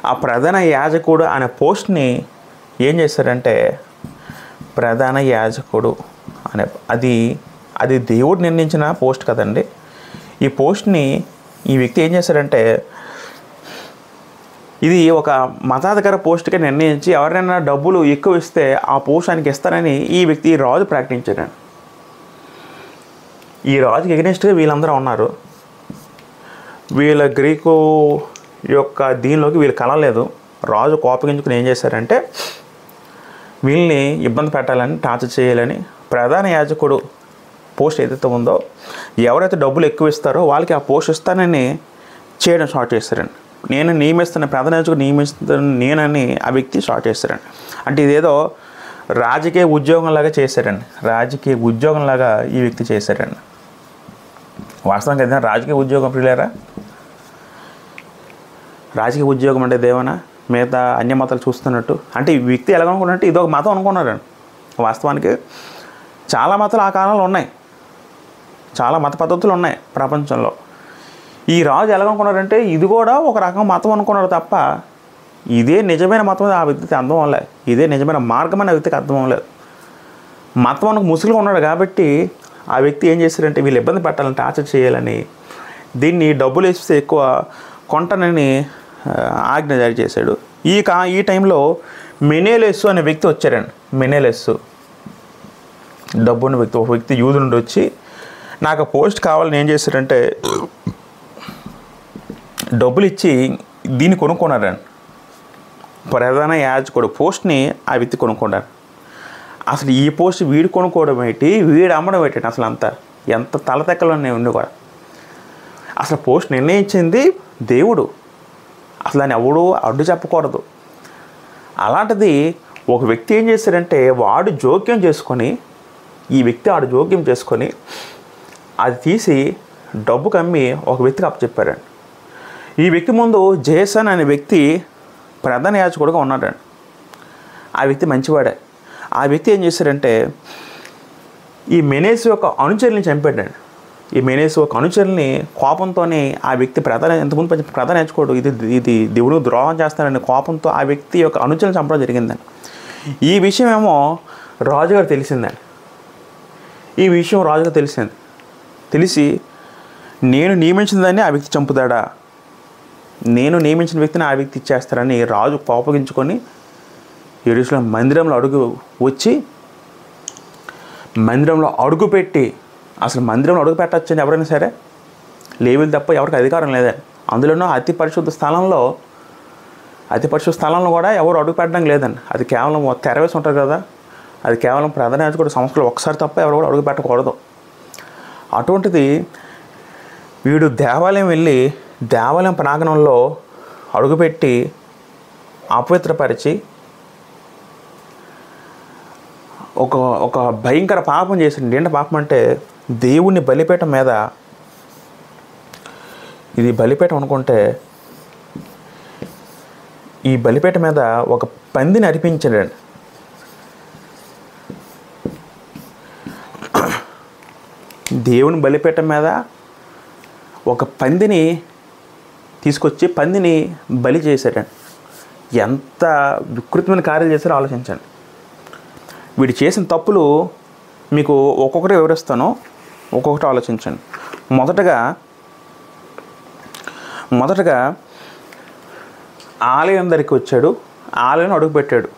ఆ ప్రధాన యాజకుడు అనే పోస్ట్ని ఏం చేశారంటే ప్రధాన యాజకుడు అనే అది దేవుడు నిర్ణయించిన పోస్ట్ కదండి. ఈ పోస్ట్ని ఈ వ్యక్తి ఏం చేశారంటే ఇది ఒక మతాధికార పోస్ట్గా నిర్ణయించి ఎవరైనా డబ్బులు ఎక్కువ ఇస్తే ఆ పోస్ట్ ఆయనకి ఇస్తారని ఈ వ్యక్తి రాజు ప్రకటించాడండి. ఈ రాజుకి ఎగనెస్ట్గా వీళ్ళందరూ ఉన్నారు. వీళ్ళ గ్రీకు యొక్క దీనిలోకి వీళ్ళు కలలేదు. రాజు కోపగించుకుని ఏం చేశారంటే వీళ్ళని ఇబ్బంది పెట్టాలని, టార్చర్ చేయాలని ప్రధాన యాజకుడు పోస్ట్ ఏదైతే ఉందో ఎవరైతే డబ్బులు ఎక్కువ ఇస్తారో వాళ్ళకి ఆ పోస్ట్ ఇస్తానని చేయడం స్టార్ట్ చేస్తారండి. నేను నియమిస్తున్న ప్రధాన యాజకుడు నియమిస్తాను నేనని ఆ వ్యక్తి స్టార్ట్ చేస్తారండి. అంటే ఇదేదో రాజకీయ ఉద్యోగంలాగా చేశారండి. రాజకీయ ఉద్యోగంలాగా ఈ వ్యక్తి చేశారండి. వాస్తవంగా ఏదైనా రాజకీయ ఉద్యోగం ప్రియులారా, రాజకీయ ఉద్యోగం అంటే దేవనా మిగతా అన్య మతాలు చూస్తున్నట్టు అంటే ఈ వ్యక్తి ఎలాగనుకున్నట్టు ఇదొక మతం అనుకున్నారండి. వాస్తవానికి చాలా మతాలు ఆ కాలంలో ఉన్నాయి, చాలా మత పద్ధతులు ఉన్నాయి ప్రపంచంలో. ఈ రాజు ఎలాగనుకున్నారంటే ఇది కూడా ఒక రకం మతం అనుకున్నారు తప్ప ఇదే నిజమైన మతం ఆ వ్యక్తికి అర్థం అవ్వలేదు, ఇదే నిజమైన మార్గం అని ఆ వ్యక్తికి అర్థం అవ్వలేదు. మతం అనుకు ముసుగులో ఉన్నాడు కాబట్టి ఆ వ్యక్తి ఏం చేశారంటే వీళ్ళు ఇబ్బంది పెట్టాలని, టార్చర్ చేయాలని దీన్ని డబ్బులు వేస్తే ఎక్కువ కొంటనని ఆజ్ఞ జారీ చేశాడు. ఈ టైంలో మెనేలెస్సు అనే వ్యక్తి వచ్చారండి. మెనేలెస్సు డబ్బున్న వ్యక్తి, ఒక వ్యక్తి యూదు నుండి వచ్చి నాకు పోస్ట్ కావాలని ఏం చేశారంటే డబ్బులు ఇచ్చి దీన్ని కొనుక్కున్నారండి. ప్రధాన యాజకుడు పోస్ట్ని ఆ వ్యక్తి కొనుక్కున్నారు. అసలు ఈ పోస్ట్ వీడు కొనుక్కోవడం ఏంటి, వీడు అమ్మడం ఏంటి, అసలు అంతా ఎంత తలతెక్కలోనే ఉండి కూడా. అసలు పోస్ట్ నిర్ణయించింది దేవుడు, అసలు దాన్ని ఎవడు అడ్డు చెప్పకూడదు. అలాంటిది ఒక వ్యక్తి ఏం చేశాడంటే వాడు జోక్యం చేసుకొని, ఈ వ్యక్తి ఆడు జోక్యం చేసుకొని అది తీసి డబ్బు కమ్మి ఒక వ్యక్తికి అప్పచెప్పాడండి. ఈ వ్యక్తి ముందు జేసన్ అనే వ్యక్తి ప్రధాన యాజకుడుగా ఉన్నాడండి. ఆ వ్యక్తి మంచివాడే. ఆ వ్యక్తి ఏం చేశాడంటే ఈ మెనేసు యొక్క అనుచరుల్ని చంపాడండి. ఈ మెనేసు యొక్క అనుచరుల్ని కోపంతోనే ఆ వ్యక్తి ఇంతకుముందు ప్రధాన యాజకుడు ఇది దేవుడు ద్రోహం చేస్తానని కోపంతో ఆ వ్యక్తి యొక్క అనుచరులను చంపడం జరిగిందండి. ఈ విషయం ఏమో రాజుగారు తెలిసిందండి. ఈ విషయం రాజుగారు తెలిసి నేను నియమించిన దాన్ని ఆ వ్యక్తి చంపుతాడా, నేను నియమించిన వ్యక్తిని ఆ వ్యక్తి ఇచ్చేస్తారని రాజు కోపగించుకొని యెరూషలేము మందిరంలో మందిరంలో అడుగుపెట్టి, అసలు మందిరంలో అడుగు పెట్టచ్చని ఎవరైనా సరే, లేవీలు తప్ప ఎవరికి అధికారం లేదండి. అందులోనూ అతి పరిశుద్ధ స్థలంలో కూడా ఎవరు అడుగు పెట్టడం లేదండి. అది కేవలం తెరవేసి ఉంటుంది కదా, అది కేవలం ప్రధాన యాజకుడు సంవత్సరంలో ఒకసారి తప్ప ఎవరు కూడా అడుగు పెట్టకూడదు. అటువంటిది వీడు దేవాలయం వెళ్ళి దేవాలయం ప్రాంగణంలో అడుగుపెట్టి అపవిత్రపరిచి ఒక భయంకర పాపం చేసింది. ఏంటి పాపం అంటే దేవుని బలిపీఠం మీద, ఇది బలిపీఠం అనుకుంటే ఈ బలిపీఠం మీద ఒక పందిని అర్పించాడండి. దేవుని బలిపీఠం మీద ఒక పందిని తీసుకొచ్చి పందిని బలి చేశాడండి. ఎంత వికృతమైన కార్యాలు చేశారో ఆలోచించండి. వీడు చేసిన తప్పులు మీకు ఒక్కొక్కటి వివరిస్తాను, ఒక్కొక్కటి ఆలోచించండి. మొదటగా ఆలయం దగ్గరికి వచ్చాడు, ఆలయంలో అడుగు పెట్టాడు.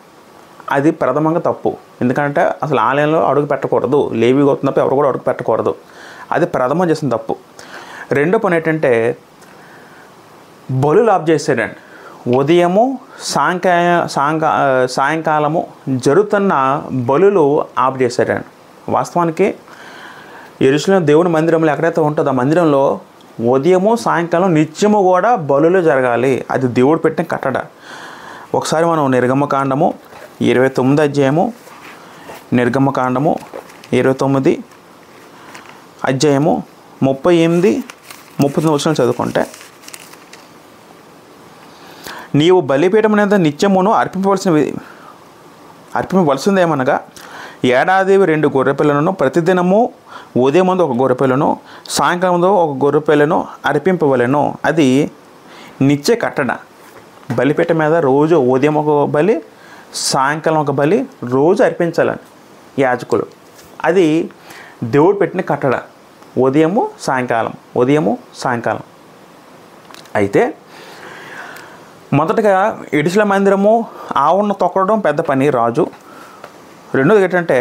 అది ప్రథమంగా తప్పు. ఎందుకంటే అసలు ఆలయంలో అడుగు పెట్టకూడదు, లేవి గోత్రం తప్ప ఎవరు కూడా అడుగు పెట్టకూడదు. అది ప్రథమం చేసిన తప్పు. రెండో పని ఏంటంటే బలులు ఆఫ్ చేసాడండి. ఉదయము సాయంకాలము జరుగుతున్న బలులు ఆఫ్ చేశాడండి. వాస్తవానికి యెరూషలేము దేవుని మందిరంలో ఎక్కడైతే ఉంటుందో ఆ మందిరంలో ఉదయము సాయంకాలం నిత్యము కూడా బలులు జరగాలి. అది దేవుడు పెట్టిన కట్టడ. ఒకసారి మనం నిర్గమకాండము 29 అధ్యాయము, నిర్గమకాండము 29 అధ్యాయము 38-39 వచనాలు చదువుకుంటే, నీవు బలిపీఠం మీద నిత్యమును అర్పింపవలసిందేమనగా ఏడాది 2 గొర్రెపిల్లను, ప్రతిదినము ఉదయం ముందు 1 గొర్రెపిల్లను, సాయంకాలం ముందు 1 గొర్రెపిల్లను అర్పింపవలెను. అది నిత్య కట్టడ. బలిపీఠం మీద రోజు ఉదయం 1 బలి, సాయంకాలం 1 బలి రోజు అర్పించాలని యాజకులు. అది దేవుడు పెట్టిన కట్టడ. ఉదయము సాయంకాలం. అయితే మొదటగా యెరూషలేము మందిరము ఆవును తొక్కడం పెద్ద పని రాజు. రెండోది ఏంటంటే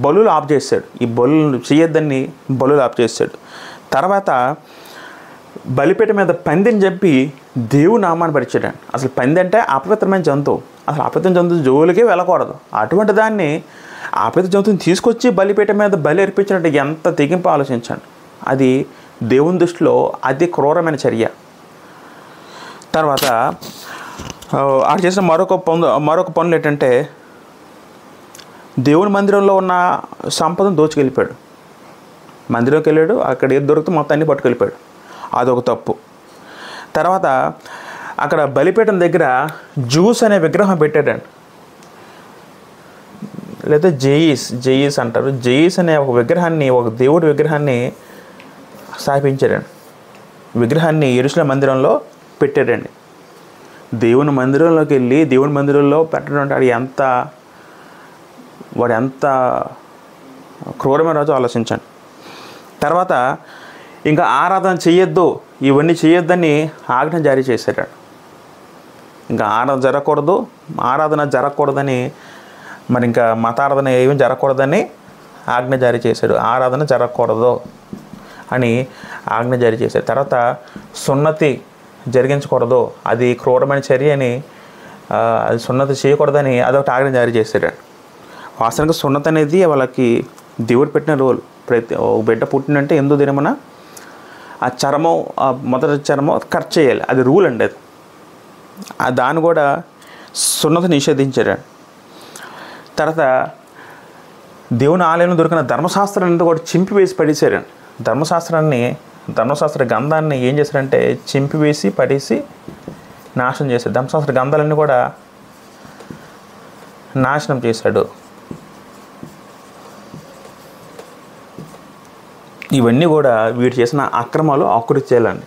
బలులు ఆఫ్ చేశాడు. ఈ బలులు చేయొద్దని బలులు ఆఫ్ చేశాడు. తర్వాత బలిపీఠం మీద పందిని చెప్పి దేవుని నామాన్ని పరిచాడు. అసలు పంది అంటే అపవిత్రమైన జంతువు. అసలు అపవిత్రమైన జంతువు జోలికి వెళ్ళకూడదు. అటువంటి దాన్ని అపవిత్ర జంతువుని తీసుకొచ్చి బలిపీఠం మీద బలి అర్పించినట్టు ఎంత తెగింపు ఆలోచించండి. అది దేవుని దృష్టిలో అతి క్రూరమైన చర్య. తర్వాత ఆడు చేసిన మరొక పనులు ఏంటంటే దేవుని మందిరంలో ఉన్న సంపదను దోచుకెళ్ళిపోయాడు. మందిరంకి వెళ్ళాడు, అక్కడ ఏది దొరికితే మొత్తం అన్ని పట్టుకెళ్ళిపోయాడు. అదొక తప్పు. తర్వాత అక్కడ బలిపీఠం దగ్గర జూస్ అనే విగ్రహం పెట్టాడండి. లేదా జెయిస్ అంటారు. జెయిస్ అనే ఒక విగ్రహాన్ని, ఒక దేవుడి విగ్రహాన్ని స్థాపించాడండి. విగ్రహాన్ని యెరూషలేము మందిరంలో పెట్టాడండి. దేవుని మందిరంలోకి వెళ్ళి దేవుని మందిరంలో పెట్టడం అంటే వాడు ఎంత క్రూరమైన రోజు ఆలోచించండి. తర్వాత ఇంకా ఆరాధన చేయొద్దు, ఇవన్నీ చేయొద్దని ఆజ్ఞ జారీ చేశాడు. ఇంకా ఆరాధన జరగకూడదని, మరి ఇంకా మతారాధన ఏమీ జరగకూడదని ఆజ్ఞ జారీ చేశాడు. ఆరాధన జరగకూడదు అని ఆజ్ఞ జారీ చేశాడు. తర్వాత సున్నతి జరిగించకూడదు, అది క్రూరమైన చర్య అని, అది సున్నతి చేయకూడదని అదొకటి ఆజ్ఞ జారీ చేశాడు. వాస్తవానికి సున్నతి అనేది వాళ్ళకి దేవుడు పెట్టిన రోల్. ప్రతి ఒక బిడ్డ పుట్టినంటే 8వ దినమున ఆ చర్మం, ఆ మొదటి చర్మం కట్ చేయాలి. అది రూల్ అండి. అది దాన్ని కూడా సున్నతి నిషేధించారు. తర్వాత దేవుని ఆలయంలో దొరికిన ధర్మశాస్త్రాన్ని కూడా చింపివేసి పడేశారు. ధర్మశాస్త్ర గ్రంథాన్ని ఏం చేశారంటే చింపివేసి పడేసి నాశనం చేశాడు. ధర్మశాస్త్ర గ్రంథాలన్నీ కూడా నాశనం చేశాడు. ఇవన్నీ కూడా వీడు చేసిన అక్రమాలు, అకృత్యాలండి.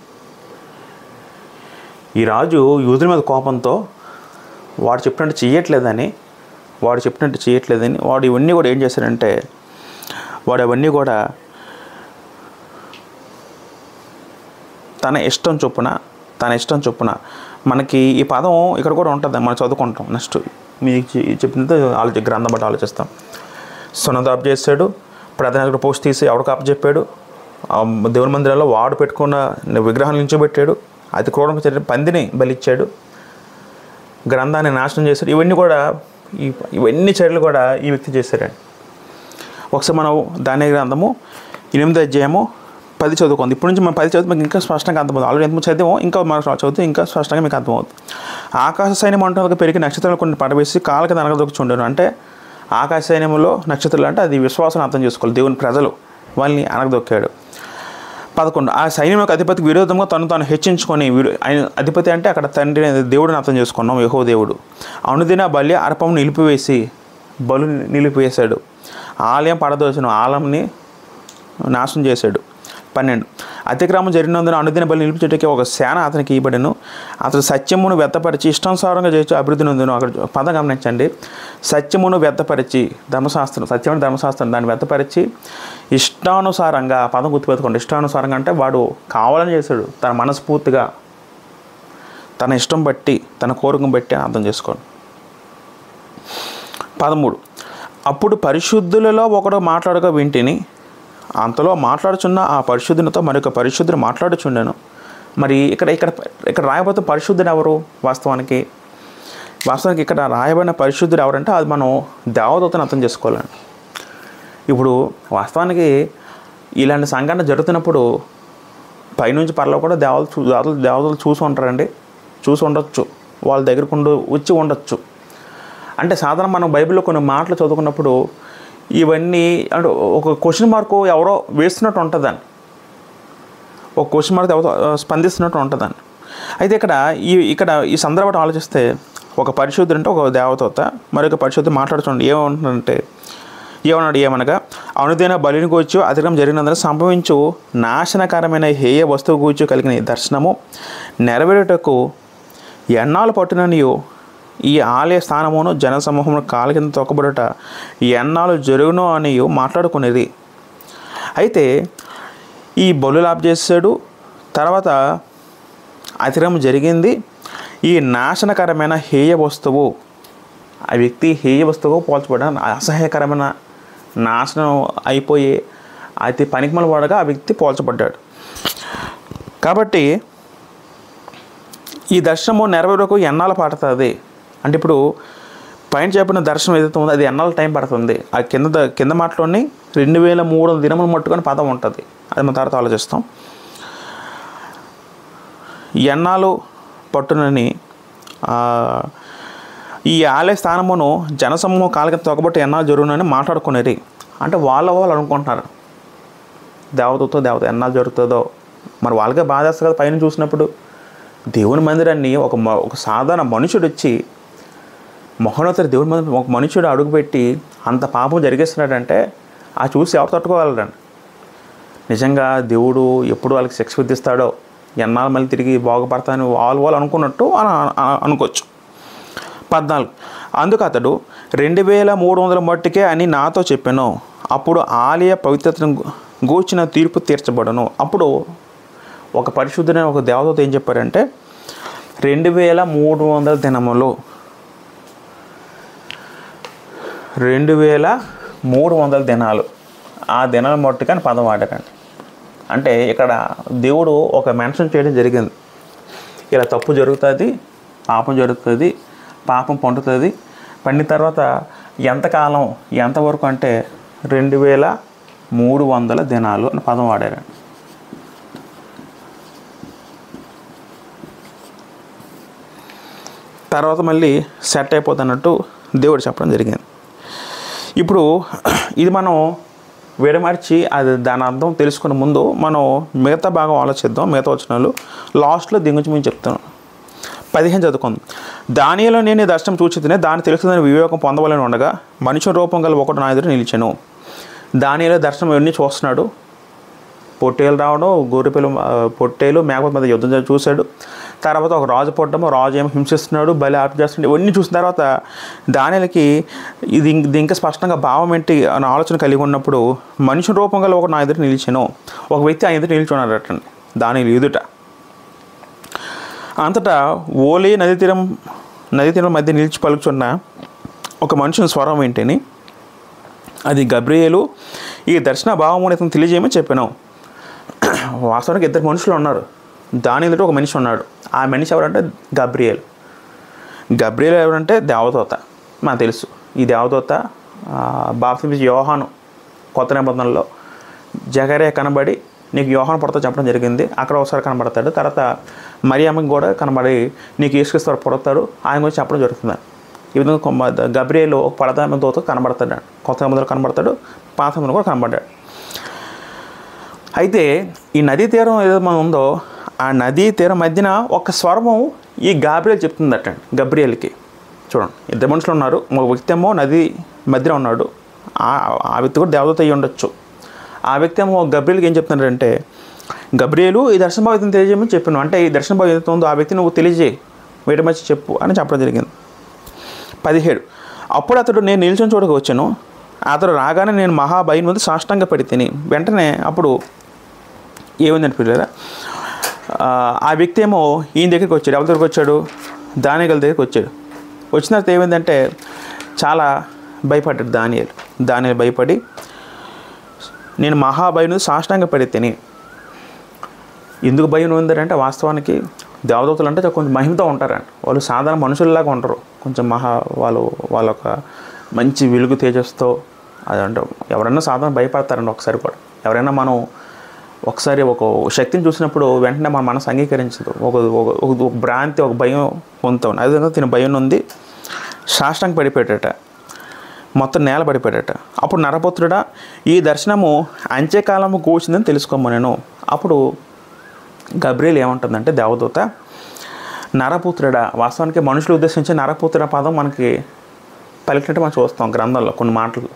ఈ రాజు యూదుల మీద కోపంతో వాడు చెప్పినట్టు చేయట్లేదని వాడు ఇవన్నీ కూడా ఏం చేశాడంటే వాడు అవన్నీ కూడా తన ఇష్టం చొప్పున మనకి ఈ పదం ఇక్కడ కూడా ఉంటుంది, మనం చదువుకుంటాం. నెక్స్ట్ మీకు చెప్పినంత గ్రంథం బట్టి ఆలోచిస్తాం. సున్నతి అప్ చేశాడు, ప్రధాన పోస్ట్ తీసి ఎవరికి అప్ చెప్పాడు, దేవుని మందిరాల్లో వాడు పెట్టుకున్న విగ్రహాలు నిల్చోబెట్టాడు, అతి క్రూరంగా చర్య పందిని బలిచ్చాడు, గ్రంథాన్ని నాశనం చేశాడు. ఇవన్నీ చర్యలు కూడా ఈ వ్యక్తి చేశారండి. ఒకసారి మనం దానియేలు గ్రంథము 8వ అధ్యాయము 10 చదువుకుంది. ఇప్పటి నుంచి మనం 10 చదివితే మీకు ఇంకా స్పష్టంగా అర్థమవుతుంది. ఆల్రెడీ ఎంత చదివామో ఇంకా మనం చదివితే ఇంకా స్పష్టంగా మీకు అర్థమవుతుంది. ఆకాశ సైన్యం మంటలకు పెరిగి నక్షత్రాలు కొన్ని పడవేసి కాళ్ళ కింద అనగదొక్కుచుండెను. అంటే ఆకాశ సైన్యంలో నక్షత్రాలు అంటే అది విశ్వాసాన్ని అర్థం చేసుకోవాలి. దేవుని ప్రజలు వాళ్ళని అనగదొక్కాడు. 11 ఆ సైన్యం యొక్క అధిపతికి విరోధంగా తాను హెచ్చించుకొని, ఆయన అధిపతి అంటే అక్కడ తండ్రి దేవుడిని అర్థం చేసుకున్నాం, యెహోవా దేవుడు. అనుదిన బలి అర్పం నిలిపివేశాడు. ఆలయం పడదోసిన ఆలయంని నాశనం చేశాడు. 12 అతిక్రమం జరిగినందున అనుదిన బలి నిలిపించేటకి ఒక సేన అతనికి ఇవ్వబడెను. అతడు సత్యమును వ్యర్థపరిచి ఇష్టానుసారంగా చేయొచ్చు అభివృద్ధి నొందును. అక్కడ పదం గమనించండి. సత్యమును వ్యర్థపరిచి సత్యమైన ధర్మశాస్త్రం దాన్ని వ్యర్థపరిచి ఇష్టానుసారంగా, పదం గుర్తుపెట్టుకోండి. ఇష్టానుసారంగా అంటే వాడు కావాలని చేశాడు, తన మనస్ఫూర్తిగా తన ఇష్టం బట్టి తన కోరికను బట్టి అర్థం చేసుకోండి. 13 అప్పుడు పరిశుద్ధులలో ఒకడు మాట్లాడగా వింటిని, అంతలో మాట్లాడుచున్న ఆ పరిశుద్ధునితో మరొక పరిశుద్ధుని మాట్లాడుచుండెను. మరి ఇక్కడ రాయబోతున్న పరిశుద్ధుడు ఎవరు? వాస్తవానికి ఇక్కడ రాయబడిన పరిశుద్ధుడు ఎవరంటే అది మనం దేవదూతను అర్థం చేసుకోవాలండి. ఇప్పుడు వాస్తవానికి ఇలాంటి సంఘటన జరుగుతున్నప్పుడు పైనుంచి పరలో కూడా దేవతలు చూసి ఉంటారండి, చూసి ఉండొచ్చు, వాళ్ళ దగ్గరకు వచ్చి ఉండొచ్చు. అంటే సాధారణ మనం బైబిల్లో కొన్ని మాటలు చదువుకున్నప్పుడు ఇవన్నీ అంటే ఒక క్వశ్చన్ మార్కు ఎవరో వేస్తున్నట్టు ఉంటుందని, ఒక క్వశ్చన్ మార్క్ ఎవరో స్పందిస్తున్నట్టు ఉంటుందని. అయితే ఇక్కడ ఈ సందర్భం ఆలోచిస్తే ఒక పరిశుద్ధుడు అంటే ఒక దేవదూత మరొక పరిశుద్ధుడు మాట్లాడుతుండే ఏమనగా అనుదైన బలిని గూర్చి అతిక్రమం జరిగినందున సంభవించు నాశనకరమైన హేయ వస్తువు గూర్చి కలిగిన దర్శనము నెరవేరుటకు ఎన్నాళ్ళు పట్టుననియో ఈ ఆలయ స్థానమును జనసమూహమును కాళ్ళ కింద తొక్కబడుట ఎన్నాళ్ళు జరుగునో అని మాట్లాడుకునేది. అయితే ఈ బలులు ఆప్ చేశాడు, తర్వాత అతిక్రమం జరిగింది. ఈ నాశనకరమైన హేయ వస్తువు ఆ వ్యక్తి హేయ వస్తువు పోల్చబడిన అసహ్యకరమైన నాశనం అయిపోయి అతి పనికిమాల వాడుగా ఆ వ్యక్తి పోల్చబడ్డాడు. కాబట్టి ఈ దర్శనము నెరవేరకు ఎన్నాళ్ళు పడుతుంది అంటే ఇప్పుడు పైన చెప్పిన దర్శనం ఏదైతే ఉందో అది ఎన్నాళ్ళు టైం పడుతుంది. ఆ కింద మాటలోని 2300 దినములు మట్టుకొని పదం ఉంటుంది. అది మన తర్వాత ఆలోచిస్తాం. ఎన్నాళ్ళు పట్టునని ఈ ఆలయ స్థానమును జనసమూహం కాళ్ళకి తొక్కబట్టి ఎన్నాళ్ళు జరుగునని మాట్లాడుకునేది. అంటే వాళ్ళు అనుకుంటున్నారు దేవత ఎన్నాళ్ళు జరుగుతుందో. మరి వాళ్ళకే బాధ వేస్తుంది కదా పైన చూసినప్పుడు. దేవుని మందిరాన్ని ఒక సాధారణ మనుషుడు వచ్చి మహోన్నతుడు దేవుని మందిరం ఒక మనుషుడు అడుగుపెట్టి అంత పాపం జరిగేస్తున్నాడంటే ఆ చూసి ఎవరు తట్టుకోగలరండి? నిజంగా దేవుడు ఎప్పుడు వాళ్ళకి శిక్ష విధిస్తాడో, ఎన్నాళ్ళు మళ్ళీ తిరిగి బాగుపడతానని వాళ్ళు అనుకున్నట్టు అనుకోవచ్చు. 14 అందుకు అతడు 2300 మట్టుకే అని నాతో చెప్పాను. అప్పుడు ఆలయ పవిత్రతను గూర్చిన తీర్పు తీర్చబడను. అప్పుడు ఒక పరిశుద్ధుడైన ఒక దేవదూత ఏం చెప్పారంటే 2300 దినములు 2300 దినాలు ఆ దినాల మట్టుకని పదం వాడారండి. అంటే ఇక్కడ దేవుడు ఒక మెన్షన్ చేయడం జరిగింది. ఇలా తప్పు జరుగుతుంది, పాపం జరుగుతుంది, పాపం పండుతుంది, పండిన తర్వాత ఎంతకాలం ఎంతవరకు అంటే 2300 దినాలు అని పదం వాడారు. తర్వాత మళ్ళీ సెట్ అయిపోతున్నట్టు దేవుడు చెప్పడం జరిగింది. ఇప్పుడు ఇది మనం విడమర్చి అది దాని అర్థం తెలుసుకునే ముందు మనం మిగతా భాగం ఆలోచిద్దాం. మిగతా వచనాలు లాస్ట్లో దీని గురించి మేము చెప్తాను. 15 చదువుకుందాం. దానియేలు నేను దర్శనం చూచితిని, దాన్ని తెలుసుదని వివేకం పొందవలని ఉండగా మనుషుల రూపం గల ఒకడు నా ఎదురు నిలిచెను. దానియేలు దర్శనం ఎన్ని చూస్తున్నాడు. పొట్టేలు రావడం, గొర్రెపిల్ల పొట్టేలు మేకపోతు మీద యుద్ధం చూశాడు. తర్వాత ఒక రాజు పుట్టడం, రాజు ఏమో హింసిస్తున్నాడు, బలి ఆర్పు చేస్తున్నాడు. ఇవన్నీ చూసిన తర్వాత దానియేలుకి ఇది ఇంకా స్పష్టంగా భావం ఏంటి అనే ఆలోచన కలిగి ఉన్నప్పుడు మనుషుల రూపం గల ఒకడు నా ఎదురు నిలిచెను. ఒక వ్యక్తి ఆయన ఎదురు నిలిచున్నాడటండి దానియేలు ఎదుట. అంతటా ఓలే నదీ తీరం మధ్య నిలిచి పలుకుచున్న ఒక మనుషుని స్వరం ఏంటని, అది గబ్రియేలు, ఈ దర్శన భావమును ఇతను తెలియజేయమని చెప్పాను. వాస్తవానికి 2 మనుషులు ఉన్నారు. దాని ఎదుట ఒక మనిషి ఉన్నాడు. ఆ మనిషి ఎవరంటే గబ్రియేలు. గబ్రియేలు ఎవరంటే దేవదూత. మనకు తెలుసు ఈ దేవదూత బాప్తిస్మం యోహాను కొత్త నిబంధనలో జకరియా కనబడి నీకు యోహాను పుడతా చెప్పడం జరిగింది. అక్కడ ఒకసారి కనబడతాడు. తర్వాత మరియమ్మకి కూడా కనబడి నీకు యేసుక్రీస్తు పుడతాడు ఆయన గురించి చెప్పడం జరుగుతుంది. ఈ విధంగా గబ్రియేలు ఒక పడదామ దూత కనబడతాడు. కొత్త నిబంధనలో కనబడతాడు, పాత నిబంధనలో కూడా కనబడ్డాడు. అయితే ఈ నదీ తీరం ఏదో మనం ఉందో ఆ నదీ తీరం మధ్యన ఒక స్వరము ఈ గబ్రియేలు చెప్తుందట గబ్రియేలుకి. చూడండి 2 మనుషులు ఉన్నారు. ఒక వ్యక్తి ఏమో నది మధ్యలో ఉన్నాడు. ఆ వ్యక్తి కూడా దేవదూత అయ్యి ఉండొచ్చు. ఆ వ్యక్తి ఏమో గబ్రియేలుకి ఏం చెప్తున్నాడంటే, గబ్రియేలు ఈ దర్శన భావం తెలియజేయమని చెప్పాను. అంటే ఈ దర్శన భావం ఏదైతే ఉందో ఆ వ్యక్తి నువ్వు తెలియజేయి, వేట మర్చి చెప్పు అని చెప్పడం జరిగింది. 17 అప్పుడు అతడు నేను నిల్చొని చూడక వచ్చాను. అతడు రాగానే నేను మహాభయం ముందు సాష్టాంగ పడి తిని వెంటనే అప్పుడు ఏమైందని పిల్లరా, ఆ వ్యక్తి ఏమో ఈయన దగ్గరికి వచ్చాడు. ఎవరి దగ్గరికి వచ్చాడు? దానియేలు దగ్గరికి వచ్చాడు. వచ్చిన తర్వాత ఏమైందంటే చాలా భయపడ్డాడు దానియేలు భయపడి నేను మహాభయం సాష్టాంగ పడి తిని. ఎందుకు భయం ఉందంటే వాస్తవానికి దేవదూతలు అంటే కొంచెం మహిమతో ఉంటారండి. వాళ్ళు సాధారణ మనుషుల్లాగా ఉంటారు. కొంచెం వాళ్ళొక మంచి వెలుగు తేజస్తో అదంటే ఎవరైనా సాధారణ భయపడతారండి. ఎవరైనా మనం ఒకసారి ఒక శక్తిని చూసినప్పుడు వెంటనే మన మనసు అంగీకరించదు. ఒక భ్రాంతి, ఒక భయం పొందుతాం. అదేవిధంగా తిన భయం ఉంది. సాష్టాంగ పడిపోయాడట, మొత్తం నేల పడిపోయాడట. అప్పుడు నరపుత్రుడా ఈ దర్శనము అంత్యకాలము కూర్చుందని తెలుసుకోమన్నాను. అప్పుడు గబ్రియేలు ఏమంటుందంటే దేవదూత, నరపుత్రుడా, వాస్తవానికి మనుషులు ఉద్దేశించి నరపుత్రుడ పదం మనకి పలికినట్టు మనం చూస్తాం గ్రంథంలో కొన్ని మాటలు.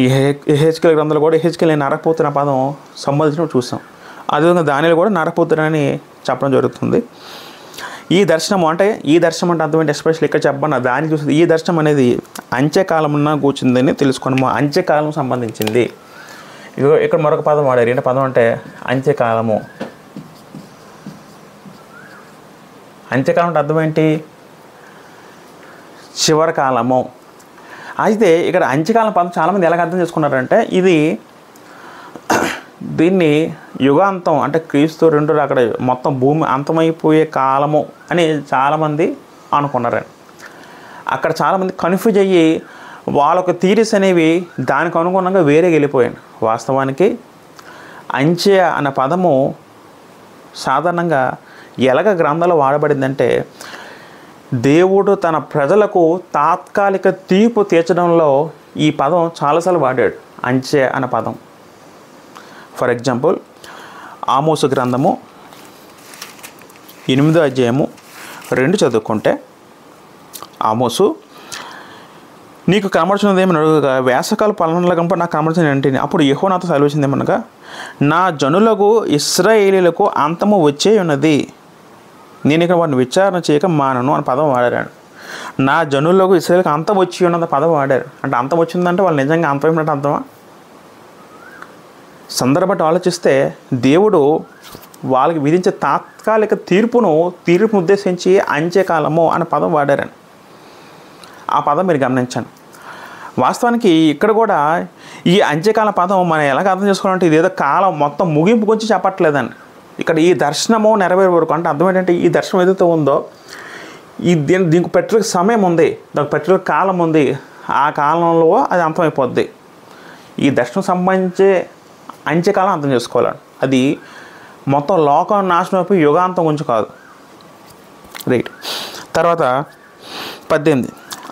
ఈ ఎహెచ్కేల్ గ్రంథంలో కూడా ఎహెచ్కేల్ నరపుత్రుడ పదం సంబంధించినట్టు చూస్తాం. అదేవిధంగా దానియేలు కూడా నరపుత్రుడు అని చెప్పడం జరుగుతుంది. ఈ దర్శనం అంటే అర్థం ఏంటి? ఎస్పెషల్లీ ఇక్కడ చెప్పబడిన దాన్ని చూసి ఈ దర్శనం అనేది అంత్యకాలమున కూర్చుందని తెలుసుకున్నాము. అంత్యకాలం సంబంధించింది. ఇక్కడ మరొక పదం వాడారు. ఏంటి పదం అంటే అంత్యకాలము. అంత్యకాలం అంటే అర్థం ఏంటి? చివరి కాలము. అయితే ఇక్కడ అంత్యకాలం పదం చాలామంది ఎలాగ అర్థం చేసుకున్నారంటే దీన్ని యుగాంతం అంటే క్రీస్తు 2 అక్కడ మొత్తం భూమి అంతమైపోయే కాలము అని చాలామంది అనుకున్నారండి. అక్కడ చాలామంది కన్ఫ్యూజ్ అయ్యి వాళ్ళొక థీరీస్ అనేవి దానికి అనుగుణంగా వేరే వెళ్ళిపోయాను. వాస్తవానికి అంత్య అన్న పదము సాధారణంగా ఎలాగ గ్రంథాలు వాడబడిందంటే దేవుడు తన ప్రజలకు తాత్కాలిక తీర్పు తీర్చడంలో ఈ పదం చాలాసార్లు వాడాడు, అంత్య అన్న పదం. ఫర్ ఎగ్జాంపుల్ ఆమోసు గ్రంథము 8వ అధ్యాయము 2 చదువుకుంటే, ఆమోసు నీకు కనబడుచున్నదేమని అడుగుగా వేసవకాల పలనల గంప నాకు కనబడుతుంది అంటే అప్పుడు యెహోవా నాతో సెలవిచ్చిందేమనగా నా జనులకు ఇశ్రాయేలీయులకు అంతము వచ్చే ఉన్నది, నేను ఇక్కడ వాడిని విచారణ చేయక మానను అని పదం వాడారు. నా జనులకు ఇశ్రాయేలుకు అంతం వచ్చి ఉన్నది పదం వాడారు. అంటే అంతం వచ్చిందంటే వాళ్ళు నిజంగా అంతమైనట్టు అర్థమా? సందర్భాన్ని ఆలోచిస్తే దేవుడు వాళ్ళకి విధించే తాత్కాలిక తీర్పును ఉద్దేశించి అంత్యకాలము అనే పదం వాడారని ఆ పదం మీరు గమనించండి. వాస్తవానికి ఇక్కడ కూడా ఈ అంత్యకాల పదం మనం ఎలాగ అర్థం చేసుకోవాలంటే ఇదేదో కాలం మొత్తం ముగింపు గురించి చెప్పట్లేదండి. ఇక్కడ ఈ దర్శనము నెరవేరే వరకు అంటే అర్థం ఏంటంటే ఈ దర్శనం ఏదైతే ఉందో దీనికి పెట్టే సమయం ఉంది, దానికి పెట్టే కాలం ఉంది. ఆ కాలంలో అది అంతమైపోద్ది. ఈ దర్శనం సంబంధించే అంత్యకాలం అర్థం చేసుకోవాలండి. అది మొత్తం లోకం నాశనం అయిపోయి యుగాంతం గురించి కాదు. రైట్. తర్వాత 18,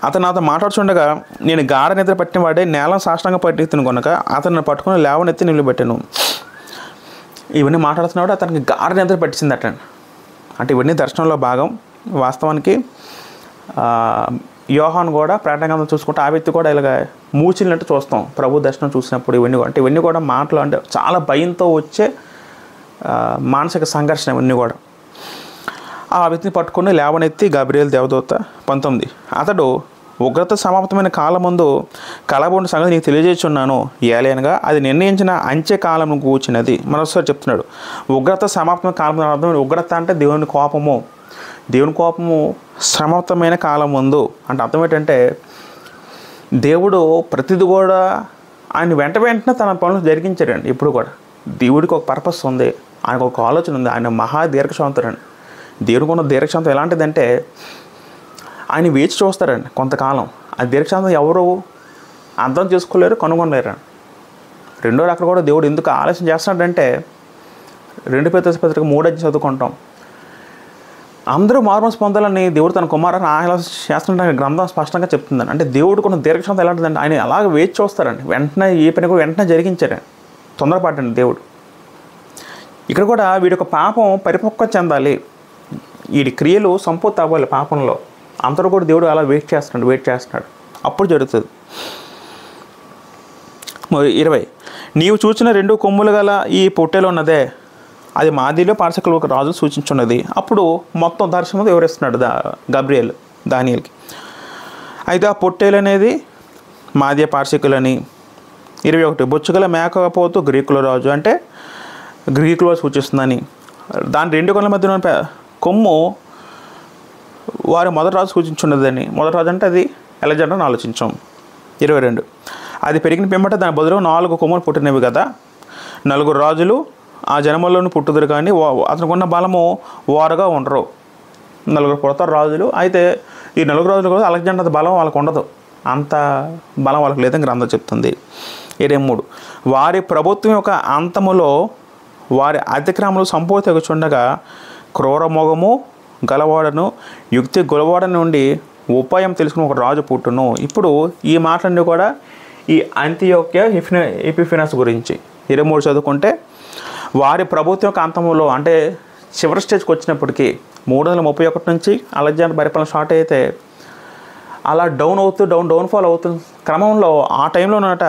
అతను నాతో మాట్లాడుచుండగా నేను గాఢ నిద్ర పట్టిన వాడే నేల సాష్టాంగ పట్టి కొనక అతను పట్టుకుని లేవనెత్తి నిలబెట్టాను. ఇవన్నీ మాట్లాడుతున్నాడు, అతనికి గాఢ నిద్ర పట్టించింది అటండి. అంటే ఇవన్నీ దర్శనంలో భాగం. వాస్తవానికి యోహాను కూడా ప్రకటన గ్రంథం చూసుకుంటే ఆ వ్యక్తి కూడా ఇలాగ మూచినట్టు చూస్తాం ప్రభు దర్శనం చూసినప్పుడు. ఇవన్నీ కూడా అంటే ఇవన్నీ కూడా మాటలు అంటే చాలా భయంతో వచ్చే మానసిక సంఘర్షణ. ఇవన్నీ కూడా ఆ వ్యక్తిని పట్టుకుని లేవనెత్తి గబ్రియేలు దేవదూత 19, అతడు ఉగ్రత సమాప్తమైన కాలం ముందు కలబోని సంగతి నీకు తెలియజేస్తున్నాను. ఏలైనగా అది నిర్ణయించిన అంత్యకాలం కూర్చున్నది. మరోసారి చెప్తున్నాడు, ఉగ్రత సమాప్తమైన కాలం అర్థం. ఉగ్రత అంటే దేవుని కోపము. దేవుని కోపము సమాప్తమైన కాలం ముందు అంటే అర్థం ఏంటంటే దేవుడు ప్రతిది కూడా ఆయన వెంటనే తన పనులు జరిగించాడండి. ఇప్పుడు కూడా దేవుడికి ఒక పర్పస్ ఉంది, ఆయనకు ఒక ఆలోచన ఉంది. ఆయన మహా దీర్ఘశాంతుడండి. దేవుడికి ఉన్న దీర్ఘశాంతం ఎలాంటిదంటే ఆయన వేచి చూస్తారండి కొంతకాలం. ఆ దీర్ఘశాంతం ఎవరు అర్థం చేసుకోలేరు, కనుగొనలేరు. రెండో అక్కడ కూడా దేవుడు ఎందుకు ఆలస్యం చేస్తున్నాడంటే 2 పేతురు పత్రిక 3 చదువుకుంటాం. అందరూ మారుమనసు పొందాలని దేవుడు తన కుమారుని ఆలస్యం చేస్తున్న గ్రంథం స్పష్టంగా చెప్తుందండి. అంటే దేవుడు కొన్ని దీర్ఘశాంతం ఎలాంటిదంటే ఆయన అలాగ వేచి చూస్తారండి. వెంటనే ఏ పని కూడా వెంటనే జరిగించారండి. తొందరపాటండి దేవుడు. ఇక్కడ కూడా వీడి యొక్క పాపం పరిపక్వం చెందాలి, వీడి క్రియలు సంపూర్తి అవ్వాలి పాపంలో. అందరూ కూడా దేవుడు అలా వెయిట్ చేస్తున్నాడు. అప్పుడు జరుగుతుంది. 20, నీవు చూచిన 2 కొమ్ములు గల ఈ పొట్టెలో ఉన్నదే అది మాదిలో పార్శకులు ఒక రాజు సూచించున్నది. అప్పుడు మొత్తం దర్శనం వివరిస్తున్నాడు గబ్రియేలు దానియేలుకి. అయితే ఆ పొట్టేలు అనేది మాదియ పార్శకులని. 21, బొచ్చుగల మేకపోతు గ్రీకుల రాజు అంటే గ్రీకులో సూచిస్తుందని. దాని 2 కొనల మధ్య ఉన్న కొమ్ము వారి మొదటి రాజు సూచించున్నదని. మొదటి రాజు అంటే అది అలెగ్జాండర్ని ఆలోచించాం. 22, అది పెరిగిన పిమ్మట దాని బదులు 4 కొమ్ములు పుట్టినవి కదా. 4 రాజులు ఆ జనములను పుట్టుదురు కానీ అతనికి ఉన్న బలము వారుగా ఉండరు. 4 పుడతారు రాజులు. అయితే ఈ 4 రాజులు కూడా అలెగ్జాండర్ బలం వాళ్ళకు ఉండదు, అంత బలం వాళ్ళకి లేదని గ్రంథం చెప్తుంది. 23, వారి ప్రభుత్వం యొక్క అంతములో వారి అతిక్రమలు సంపూర్తిగా క్రూరమోగము గలవాడను యుక్తి గొలవాడ నుండి ఉపాయం తెలుసుకుని ఒక రాజు పుట్టును. ఇప్పుడు ఈ మాటలన్నీ కూడా ఈ అంతియోక్య ఎపిఫెనస్ గురించి. 23 చదువుకుంటే వారి ప్రభుత్వం యొక్క అంతములో అంటే చివరి స్టేజ్కి వచ్చినప్పటికీ 331 నుంచి అలెగ్జాండర్ పరిపాలన స్టార్ట్ అయితే అలా డౌన్ఫాల్ అవుతున్న క్రమంలో ఆ టైంలో ఉన్నట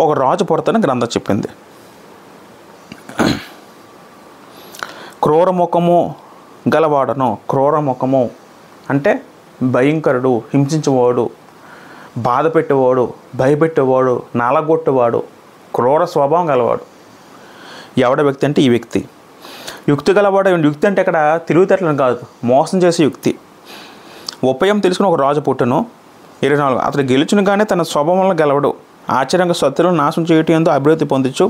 ఒక రాజు పుడతానని గ్రంథం చెప్పింది. క్రూరముఖము గలవాడను. క్రూరముఖము అంటే భయంకరుడు, హింసించేవాడు, బాధ పెట్టేవాడు, భయపెట్టేవాడు, నాలగొట్టేవాడు, క్రూర స్వభావం గలవాడు. ఎవడ వ్యక్తి అంటే ఈ వ్యక్తి. యుక్తి గలవాడు. యుక్తి అంటే ఇక్కడ తెలివితేటలను కాదు, మోసం చేసే యుక్తి. ఉపాయం తెలుసుకుని ఒక రాజు పుట్టును. 24, అతడు గెలుచును కానీ తన స్వభావంలో గెలవడు. ఆశ్చర్యంగా శత్రువులను నాశనం చేయటం ఎంతో అభివృద్ధి పొందొచ్చు.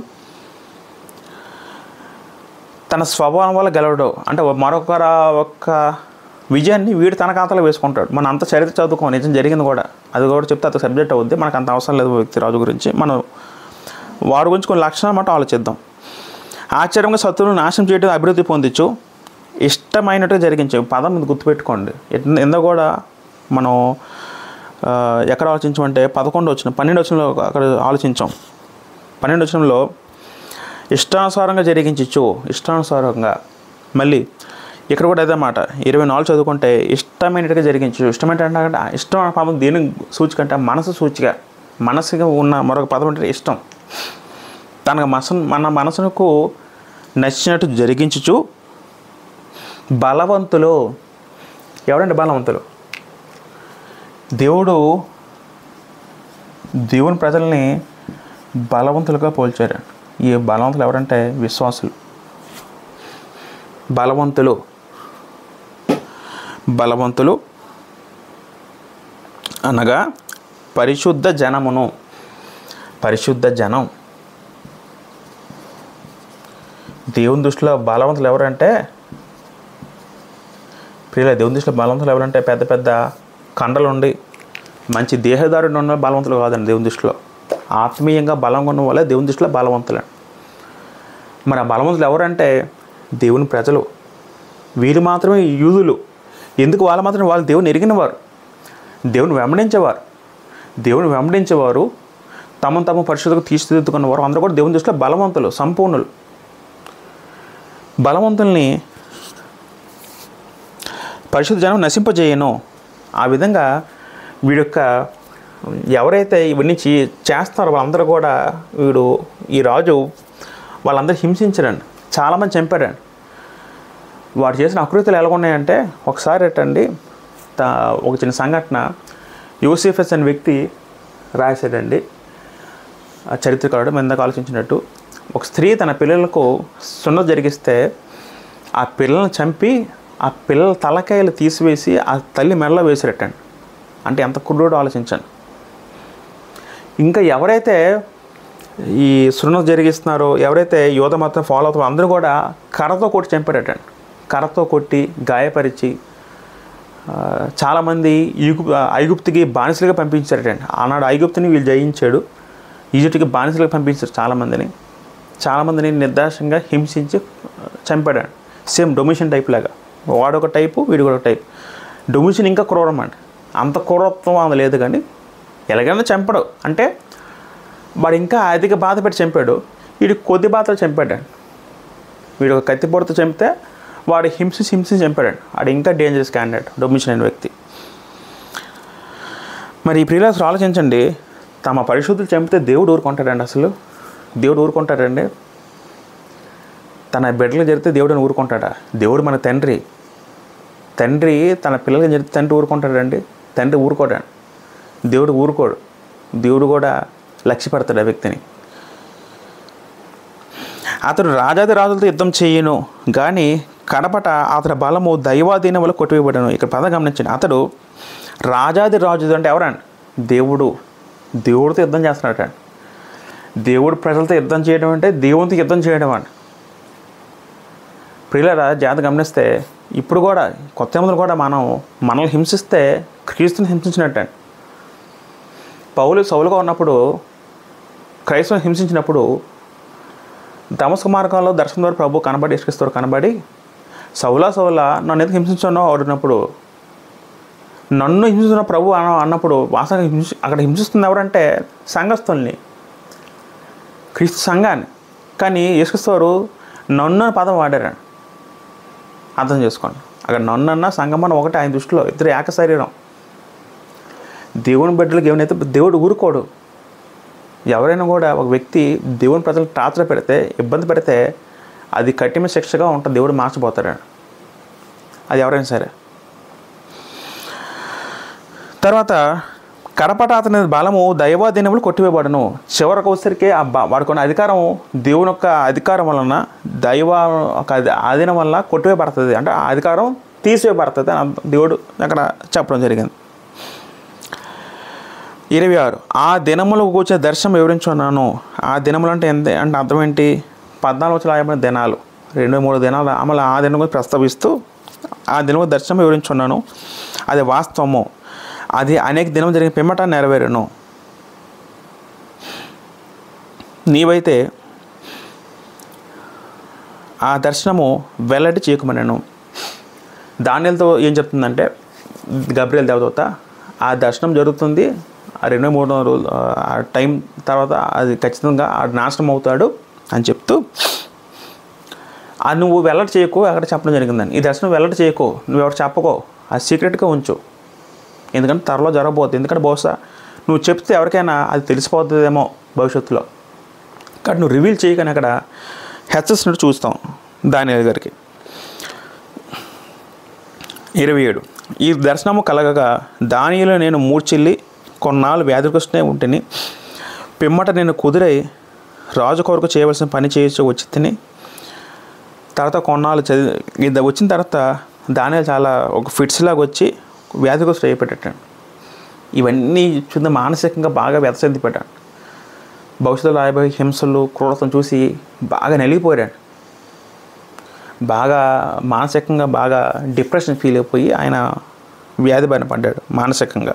తన స్వభావం వల్ల గెలవడు అంటే ఒక్క విజయాన్ని వీడు తన ఖాతాలో వేసుకుంటాడు. మనం అంత చరిత్ర చదువుకోం, నిజం జరిగింది కూడా, అది కూడా చెప్తే అంత సబ్జెక్ట్ అవుద్ది. మనకు అంత అవసరం లేదు వ్యక్తి రాజు గురించి. మనం వారి గురించి కొన్ని లక్షణాలు మాట ఆలోచిద్దాం. ఆశ్చర్యంగా శత్రువులను నాశనం చేయడం అభివృద్ధి పొందొచ్చు. ఇష్టమైనట్టుగా జరిగించే పదం గుర్తుపెట్టుకోండి. ఎందుకు కూడా మనం ఎక్కడ ఆలోచించామంటే 12 వచనంలో అక్కడ ఆలోచించాం. 12 వచనంలో ఇష్టానుసారంగా జరిగించచ్చు, ఇష్టానుసారంగా. మళ్ళీ ఇక్కడ కూడా అదే మాట 24 చదువుకుంటే ఇష్టమైనట్టుగా జరిగించు. ఇష్టమైన అంటే ఇష్టం అనే పదం దేని సూచిక అంటే మనసు సూచిక. మనసుగా ఉన్న మరొక పదం అంటే ఇష్టం. మన మనసుకు నచ్చినట్టు జరిగించచ్చు. బలవంతులు. ఎవరండి బలవంతులు? దేవుని ప్రజల్ని బలవంతులుగా పోల్చారు. ఈ బలవంతులు ఎవరంటే విశ్వాసులు. బలవంతులు అనగా పరిశుద్ధ జనమును. పరిశుద్ధ జనం. దేవుని దృష్టిలో బలవంతులు ఎవరంటే దేవుని దృష్టిలో బలవంతులు ఎవరంటే పెద్ద పెద్ద కండలుండి మంచి దేహదారుడు ఉన్న బలవంతులు కాదండి దేవుని దృష్టిలో. ఆత్మీయంగా బలంగా ఉన్న వాళ్ళే దేవుని దృష్టిలో బలవంతులు. మరి ఆ బలవంతులు ఎవరంటే దేవుని ప్రజలు. వీరు మాత్రమే యూదులు. ఎందుకు వాళ్ళు మాత్రమే? వాళ్ళు దేవుని ఎరిగినవారు, దేవుని వెంబడించేవారు, తమను తాము పరిశుద్ధంగా తీర్చిదిద్దుకున్నవారు అందరూ కూడా దేవుని దృష్టిలో బలవంతులు, సంపూర్ణులు. బలవంతుల్ని పరిశుద్ధ జనం నశింపజేయను. ఆ విధంగా వీడి యొక్క ఎవరైతే ఇవన్నీ చేస్తారో వాళ్ళందరూ కూడా ఈ రాజు వాళ్ళందరూ హింసించారండి, చాలామంది చంపారండి. వాడు చేసిన అకృత్యాలు ఎలా ఉన్నాయంటే, ఒకసారి ఏంటండి ఒక చిన్న సంఘటన యూసిఫస్ అనే వ్యక్తి రాశాడండి. ఆ చరిత్రకారుడు ఇందాక ఆలోచించినట్టు, ఒక స్త్రీ తన పిల్లలకు సున్నతి జరిగిస్తే ఆ పిల్లల్ని చంపి ఆ పిల్లల తలకాయలు తీసివేసి ఆ తల్లి మెడలో వేసిరట్టండి. అంటే ఎంత క్రూరుడో ఆలోచించండి. ఇంకా ఎవరైతే ఈ సున్నతి జరిగిస్తున్నారో, ఎవరైతే యోధ మతం ఫాలో అవుతారో అందరూ కూడా కర్రతో కొట్టి చంపారటండి. కర్రతో కొట్టి గాయపరిచి చాలామంది ఐగుప్తుకి బానిసలుగా పంపించారటండి. ఆనాడు ఐగుప్తుని వీళ్ళు జయించాడు, ఈజిప్ట్కి బానిసలుగా పంపించారు. చాలామందిని నిర్దాక్షంగా హింసించి చంపాడండి. సేమ్ డొమిషన్ టైప్ లాగా, వాడొక టైపు వీడు కూడా ఒక టైపు. డొమిషన్ ఇంకా క్రూరం అండి, అంత క్రూరత్వం అది లేదు, కానీ ఎలాగైనా చంపడు. అంటే వాడు ఇంకా అధిక బాధ పెట్టి చంపాడు, వీడు కొద్ది బాధలు చంపాడండి. వీడు ఒక కత్తిపోటుతో చంపితే వాడు హింసించి చంపాడండి. వాడు ఇంకా డేంజరస్ క్యాండిడేట్, డొమిషన్ అనే వ్యక్తి. మరి ఈ ప్రియులారా ఆలోచించండి, తమ పరిశుద్ధులు చంపితే దేవుడు ఊరుకుంటాడండి? అసలు దేవుడు ఊరుకుంటాడండి? తన బిడ్డలు జరిగితే దేవుడిని ఊరుకుంటాడా? దేవుడు మన తండ్రి తన పిల్లలకి జరిగితే తండ్రి ఊరుకుంటాడండి? తండ్రి ఊరుకోడండి, దేవుడు ఊరుకోడు. దేవుడు కూడా లక్ష్య పెడతాడు ఆ వ్యక్తిని. అతడు రాజాది రాజులతో యుద్ధం చేయను, కానీ కడపట అతని బలము దైవాధీనం వల్ల కొట్టివేయబడను. ఇక్కడ పదం గమనించండి. అతడు రాజాది రాజు అంటే ఎవరండి? దేవుడితో యుద్ధం చేస్తున్నాడు అండి. దేవుడు ప్రజలతో యుద్ధం చేయడం అంటే దేవునితో యుద్ధం చేయడం అండి. ప్రియులారా జాగ్రత్త గమనిస్తే, ఇప్పుడు కూడా కొత్త నిబంధనలు కూడా మనల్ని హింసిస్తే క్రీస్తుని హింసించినట్టండి. పౌలు సౌలుగా ఉన్నప్పుడు క్రైస్తవుని హింసించినప్పుడు దమస్కు మార్గంలో దర్శనం ద్వారా ప్రభు కనబడి యేసుక్రీస్తు కనబడి, సౌలా నన్ను ఎందుకు హింసించానో అడిగినప్పుడు, నన్ను హింసిస్తున్న ప్రభు అన్నప్పుడు వాస్తవంగా అక్కడ హింసిస్తుంది ఎవరంటే సంఘస్థుల్ని, క్రీస్తు సంఘాన్ని. కానీ యేసుక్రీస్తు నన్ను అనే పదం వాడారండి. అర్థం చేసుకోండి, అక్కడ నన్నన్నా సంఘమన్న ఒకటి ఆయన దృష్టిలో, ఇద్దరు ఏక శరీరం. దేవుని బిడ్డలకు ఏమైనా దేవుడు ఊరుకోడు. ఎవరైనా కూడా ఒక వ్యక్తి దేవుని ప్రజలు టార్చర్ పెడితే, ఇబ్బంది పెడితే అది కఠిన శిక్షగా ఉంటుంది. దేవుడు మార్చిపోతాడు, అది ఎవరైనా సరే. తర్వాత కడపట అతని బలము దైవాధీనములు కొట్టివేయబడను. చివరికి వచ్చేసరికి వాడుకున్న అధికారం దేవుని యొక్క అధికారం వలన, దైవ ఒక ఆధీనం వల్ల కొట్టివేయబడుతుంది. అంటే ఆ అధికారం తీసివేయబడుతుంది అని దేవుడు అక్కడ చెప్పడం జరిగింది. 26 ఆ దినములు కూర్చే దర్శనం వివరించున్నాను. ఆ దినములు అంటే అంటే అర్థం ఏంటి? 14 దినాలు, 2-3 దినాలు అమలు ఆ దినం గురించి ప్రస్తావిస్తూ ఆ దినము దర్శనం వివరించున్నాను, అది వాస్తవము, అది అనేక దినం జరిగిన పిమ్మట నెరవేరును. నీవైతే ఆ దర్శనము వెల్లడి చేయకుమనను. దానియలతో ఏం చెప్తుందంటే, గబ్రియల్ దేవదూత ఆ దర్శనం జరుగుతుంది, ఆ 2-3 రోజులు ఆ టైం తర్వాత అది ఖచ్చితంగా నాశనం అవుతాడు అని చెప్తూ, నువ్వు వెల్లడి చేయకు అక్కడ చెప్పడం జరిగిందని. ఈ దర్శనం వెల్లడి చేయకు, నువ్వు ఎవరు చెప్పకో, అది సీక్రెట్గా ఉంచు, ఎందుకంటే త్వరలో జరగబోతుంది. ఎందుకంటే బహుశా నువ్వు చెప్తే ఎవరికైనా అది తెలిసిపోతుందేమో భవిష్యత్తులో, కాబట్టి నువ్వు రివీల్ చేయకని అక్కడ హెచ్చరిస్తున్నట్టు చూస్తాం దానియేలు గారికి. 27 ఈ దర్శనము కలగగా దానియేలు నేను మూర్చిల్లి కొన్నాళ్ళు వ్యాధిగ్రస్తునే ఉంటిని, పిమ్మట నేను కుదిరై రాజు కొరకు చేయవలసిన పని చేయొచ్చు వచ్చి తిని, తర్వాత కొన్నాళ్ళు ఇది వచ్చిన తర్వాత దానియేలు చాలా ఒక ఫిట్స్ లాగా వచ్చి వ్యాధిగ్రస్తుడు అయిపోయాడు. ఇవన్నీ చూద్దాం మానసికంగా బాగా వ్యధచెందిపోయాడు. భవిష్యత్తులో రాయబోయే హింసలు క్రూరతను చూసి బాగా నలిగిపోయాడు. బాగా మానసికంగా బాగా డిప్రెషన్ ఫీల్ అయిపోయి ఆయన వ్యాధి బారిన పడ్డాడు మానసికంగా.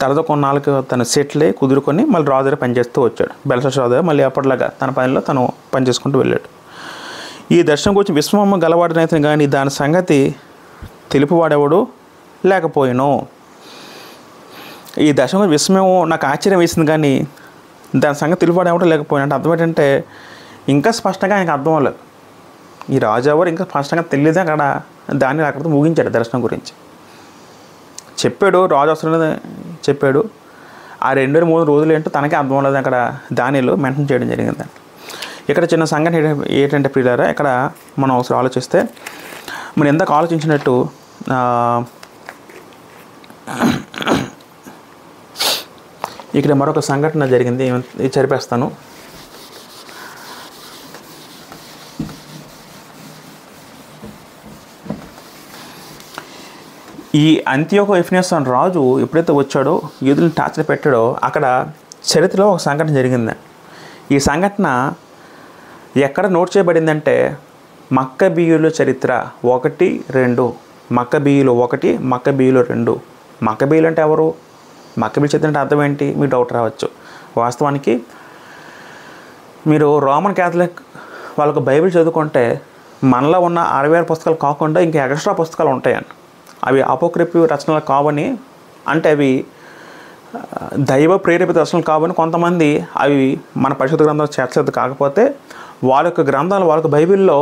తర్వాత కొన్నాళ్ళకి తను సెటిల్ అయ్యి కుదురుకొని మళ్ళీ రాజు దగ్గర పనిచేస్తూ వచ్చాడు. బెల్షస్సార్ రాజు మళ్ళీ అప్పటిలాగా తన పనిలో తను పనిచేసుకుంటూ వెళ్ళాడు. ఈ దర్శనం గురించి విశ్వమ్మ గలవాడినైతే కానీ దాని సంగతి తెలుపువాడెవడు లేకపోయాను. ఈ దర్శనం గురించి విశ్వమేమో నాకు ఆశ్చర్యం వేసింది, కానీ దాని సంగతి తెలుపువాడెవడో లేకపోయినా అంటే అర్థం ఏంటంటే ఇంకా స్పష్టంగా ఆయనకు అర్థం అవ్వలేదు. ఈ రాజు ఎవరు ఇంకా స్పష్టంగా తెలియదు. అక్కడ దాన్ని అక్కడితో ముగించాడు. దర్శనం గురించి చెప్పాడు, రాజు అవసరం చెప్పాడు. ఆ 2-3 రోజులు ఏంటో తనకే అర్థం అవ్వలేదు. అక్కడ దానిలో మెన్షన్ చేయడం జరిగింది. ఇక్కడ చిన్న సంఘటన ఏంటంటే ప్రియులారా, ఇక్కడ మనం ఒకసారి ఆలోచిస్తే మనం ఎందాక ఆలోచించినట్టు ఇక్కడ మరొక సంఘటన జరిగింది. ఇది చదివేస్తాను. ఈ అంతియోకు ఎఫెనస్ అనే రాజు ఎప్పుడైతే వచ్చాడో, యూదులను టార్చర్ పెట్టాడో, అక్కడ చరిత్రలో ఒక సంఘటన జరిగింది. ఈ సంఘటన ఎక్కడ నోట్ చేయబడిందంటే మక్కబీయుల చరిత్ర 1-2. మక్కబీయులు 1, మక్కబీయులు 2. మక్కబీయులు అంటే ఎవరు? మక్కబీయుల చరిత్ర అంటే అర్థం ఏంటి? మీకు డౌట్ రావచ్చు. వాస్తవానికి మీరు రోమన్ క్యాథలిక్ వాళ్ళకు బైబిల్ చదువుకుంటే మనలో ఉన్న 66 పుస్తకాలు కాకుండా ఇంకా ఎక్స్ట్రా పుస్తకాలు ఉంటాయని. అవి అపోక్రిఫివ్ రచనలు కావని, అంటే అవి దైవ ప్రేరేపిత రచనలు కావని కొంతమంది అవి మన పరిశుద్ధ గ్రంథాలు చేర్చదు. కాకపోతే వాళ్ళ యొక్క గ్రంథాలు వాళ్ళకి బైబిల్లో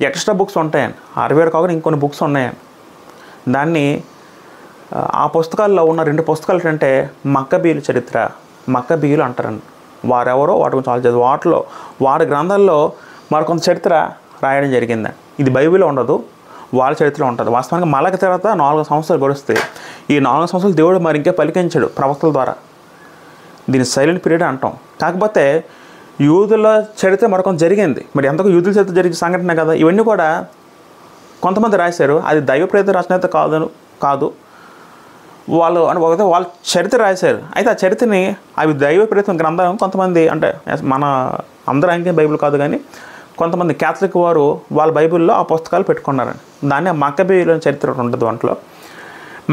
ఎక్స్ట్రా బుక్స్ ఉంటాయని, 66 కాకుండా ఇంకొన్ని బుక్స్ ఉన్నాయని. దాన్ని ఆ పుస్తకాల్లో ఉన్న 2 పుస్తకాలు ఏంటంటే మక్కబీయుల చరిత్ర, మక్కబీయులు అంటారండి. వారెవరో వాటి గురించి ఆలోచించదు. వారి గ్రంథాల్లో మరికొంత చరిత్ర రాయడం జరిగిందండి. ఇది బైబిల్లో ఉండదు, వాళ్ళ చరిత్రలో ఉంటుంది. వాస్తవానికి మళ్ళీ తర్వాత 4 సంవత్సరాలు గడుస్తాయి. ఈ 4 సంవత్సరాలు దేవుడు మరి ఇంకా పలికించాడు ప్రవక్తల ద్వారా. దీన్ని సైలెంట్ పీరియడ్ అంటాం. కాకపోతే యూదుల చరిత్ర మరొక జరిగింది. మరి ఎంతకు యూదుల చరిత్ర జరిగిన సంఘటన కదా. ఇవన్నీ కూడా కొంతమంది రాశారు. అది దైవ ప్రేరిత రచన అయితే కాదు. వాళ్ళు అని ఒకటే వాళ్ళ చరిత్ర రాశారు. అయితే ఆ చరిత్రని అవి దైవ ప్రేరిత గ్రంథం కొంతమంది, అంటే మన అందరూ అంకే బైబిల్ కాదు కానీ కొంతమంది క్యాథలిక్ వారు వాళ్ళ బైబిల్లో ఆ పుస్తకాలు పెట్టుకున్నారండి. దాన్ని మక్కబీయుల చరిత్ర ఉంటుంది. దాంట్లో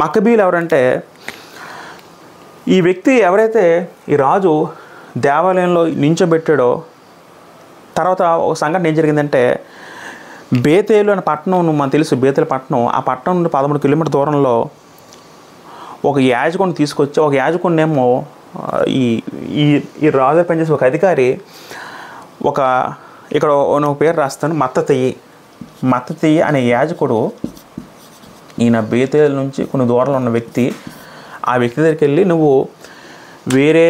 మక్కబీయులు ఎవరంటే, ఈ వ్యక్తి ఎవరైతే ఈ రాజు దేవాలయంలో నించోబెట్టాడో, తర్వాత ఒక సంఘటన ఏం జరిగిందంటే, బేతేలు అనే పట్టణం మనకు తెలుసు. బేతేలు పట్టణం, ఆ పట్టణం నుండి 13 కిలోమీటర్ దూరంలో ఒక యాజకుడిని తీసుకొచ్చి, ఒక యాజకుడినేమో ఈ రాజు పనిచేసే ఒక అధికారి ఇక్కడ ఒక పేరు రాస్తాను, మత్తతయ్యి అనే యాజకుడు, ఈయన బేతేలు నుంచి కొన్ని దూరంలో ఉన్న వ్యక్తి. ఆ వ్యక్తి దగ్గరికి వెళ్ళి నువ్వు వేరే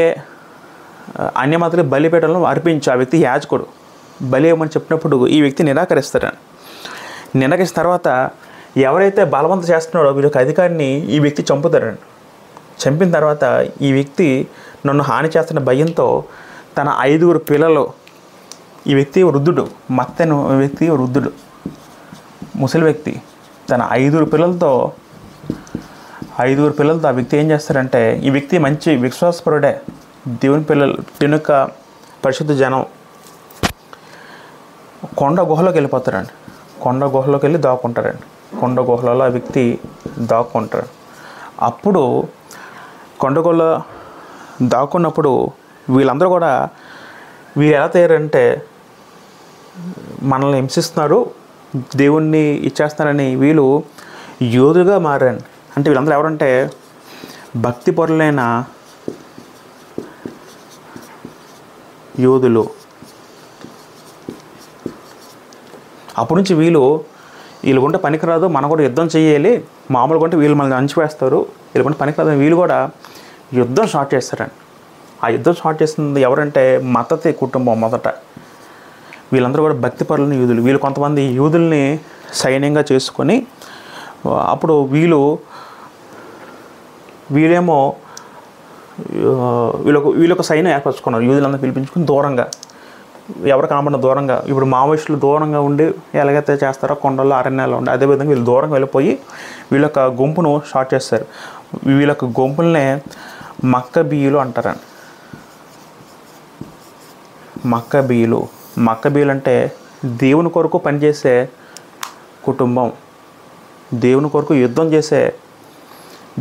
అన్యమతకి బలిపీఠంలో అర్పించు. ఆ వ్యక్తి యాజకుడు బలి ఇవ్వమని చెప్పినప్పుడు ఈ వ్యక్తి నిరాకరిస్తాడని. నిరాకరిసిన తర్వాత ఎవరైతే బలవంతం చేస్తున్నాడో వీళ్ళకి అధికారిని ఈ వ్యక్తి చంపుతాడండి. చంపిన తర్వాత ఈ వ్యక్తి నన్ను హాని చేస్తున్న భయంతో తన 5 పిల్లలు, ఈ వ్యక్తి వృద్ధుడు, మత్తెను వ్యక్తి వృద్ధుడు, ముసలి వ్యక్తి, తన 5 పిల్లలతో ఆ వ్యక్తి ఏం చేస్తారంటే, ఈ వ్యక్తి మంచి విశ్వాసపరుడే, దేవుని యొక్క పరిశుద్ధ జనం, కొండ గుహలోకి వెళ్ళిపోతారండి. కొండ గుహలోకి వెళ్ళి దాక్కుంటారండి. కొండ గుహలలో ఆ వ్యక్తి దాక్కుంటారు. అప్పుడు కొండ గుహలో దాక్కున్నప్పుడు వీళ్ళందరూ కూడా వీళ్ళు ఎలా తయారంటే, మనల్ని హింసిస్తున్నారు, దేవుణ్ణి ఇచ్చేస్తున్నారని వీళ్ళు యోధులుగా మారండి. అంటే వీళ్ళందరూ ఎవరంటే భక్తి పరులైన యోధులు. అప్పటి నుంచి వీళ్ళు కొంటే పనికిరాదు, మనం కూడా యుద్ధం చేయాలి, మామూలుగా ఉంటే వీళ్ళు మనల్ని అణిచివేస్తారు, వీళ్ళు కొంటే పనికిరాదు, వీళ్ళు కూడా యుద్ధం స్టార్ట్ చేస్తారండి. ఆ యుద్ధం స్టార్ట్ చేస్తుంది ఎవరంటే మత్తతే కుటుంబం. మొదట వీళ్ళందరూ కూడా భక్తిపరులైన యూదులు. వీళ్ళు కొంతమంది యూదుల్ని సైన్యంగా చేసుకొని, అప్పుడు వీళ్ళేమో వీళ్ళొక సైన్యం ఏర్పరచుకున్నారు. యూదులందరూ పిలిపించుకుని దూరంగా, ఎవరు కనబడిన దూరంగా, ఇప్పుడు మావోయిస్టులు దూరంగా ఉండి ఎలాగైతే చేస్తారో కొండల్లో అరణ్యాల్లో ఉండి, అదేవిధంగా వీళ్ళు దూరంగా వెళ్ళిపోయి వీళ్ళొక గుంపును స్టార్ట్ చేస్తారు. వీళ్ళొక గుంపులనే మక్కబీయులు అంటారండి. మక్కబీయులు అంటే దేవుని కొరకు పనిచేసే కుటుంబం, దేవుని కొరకు యుద్ధం చేసే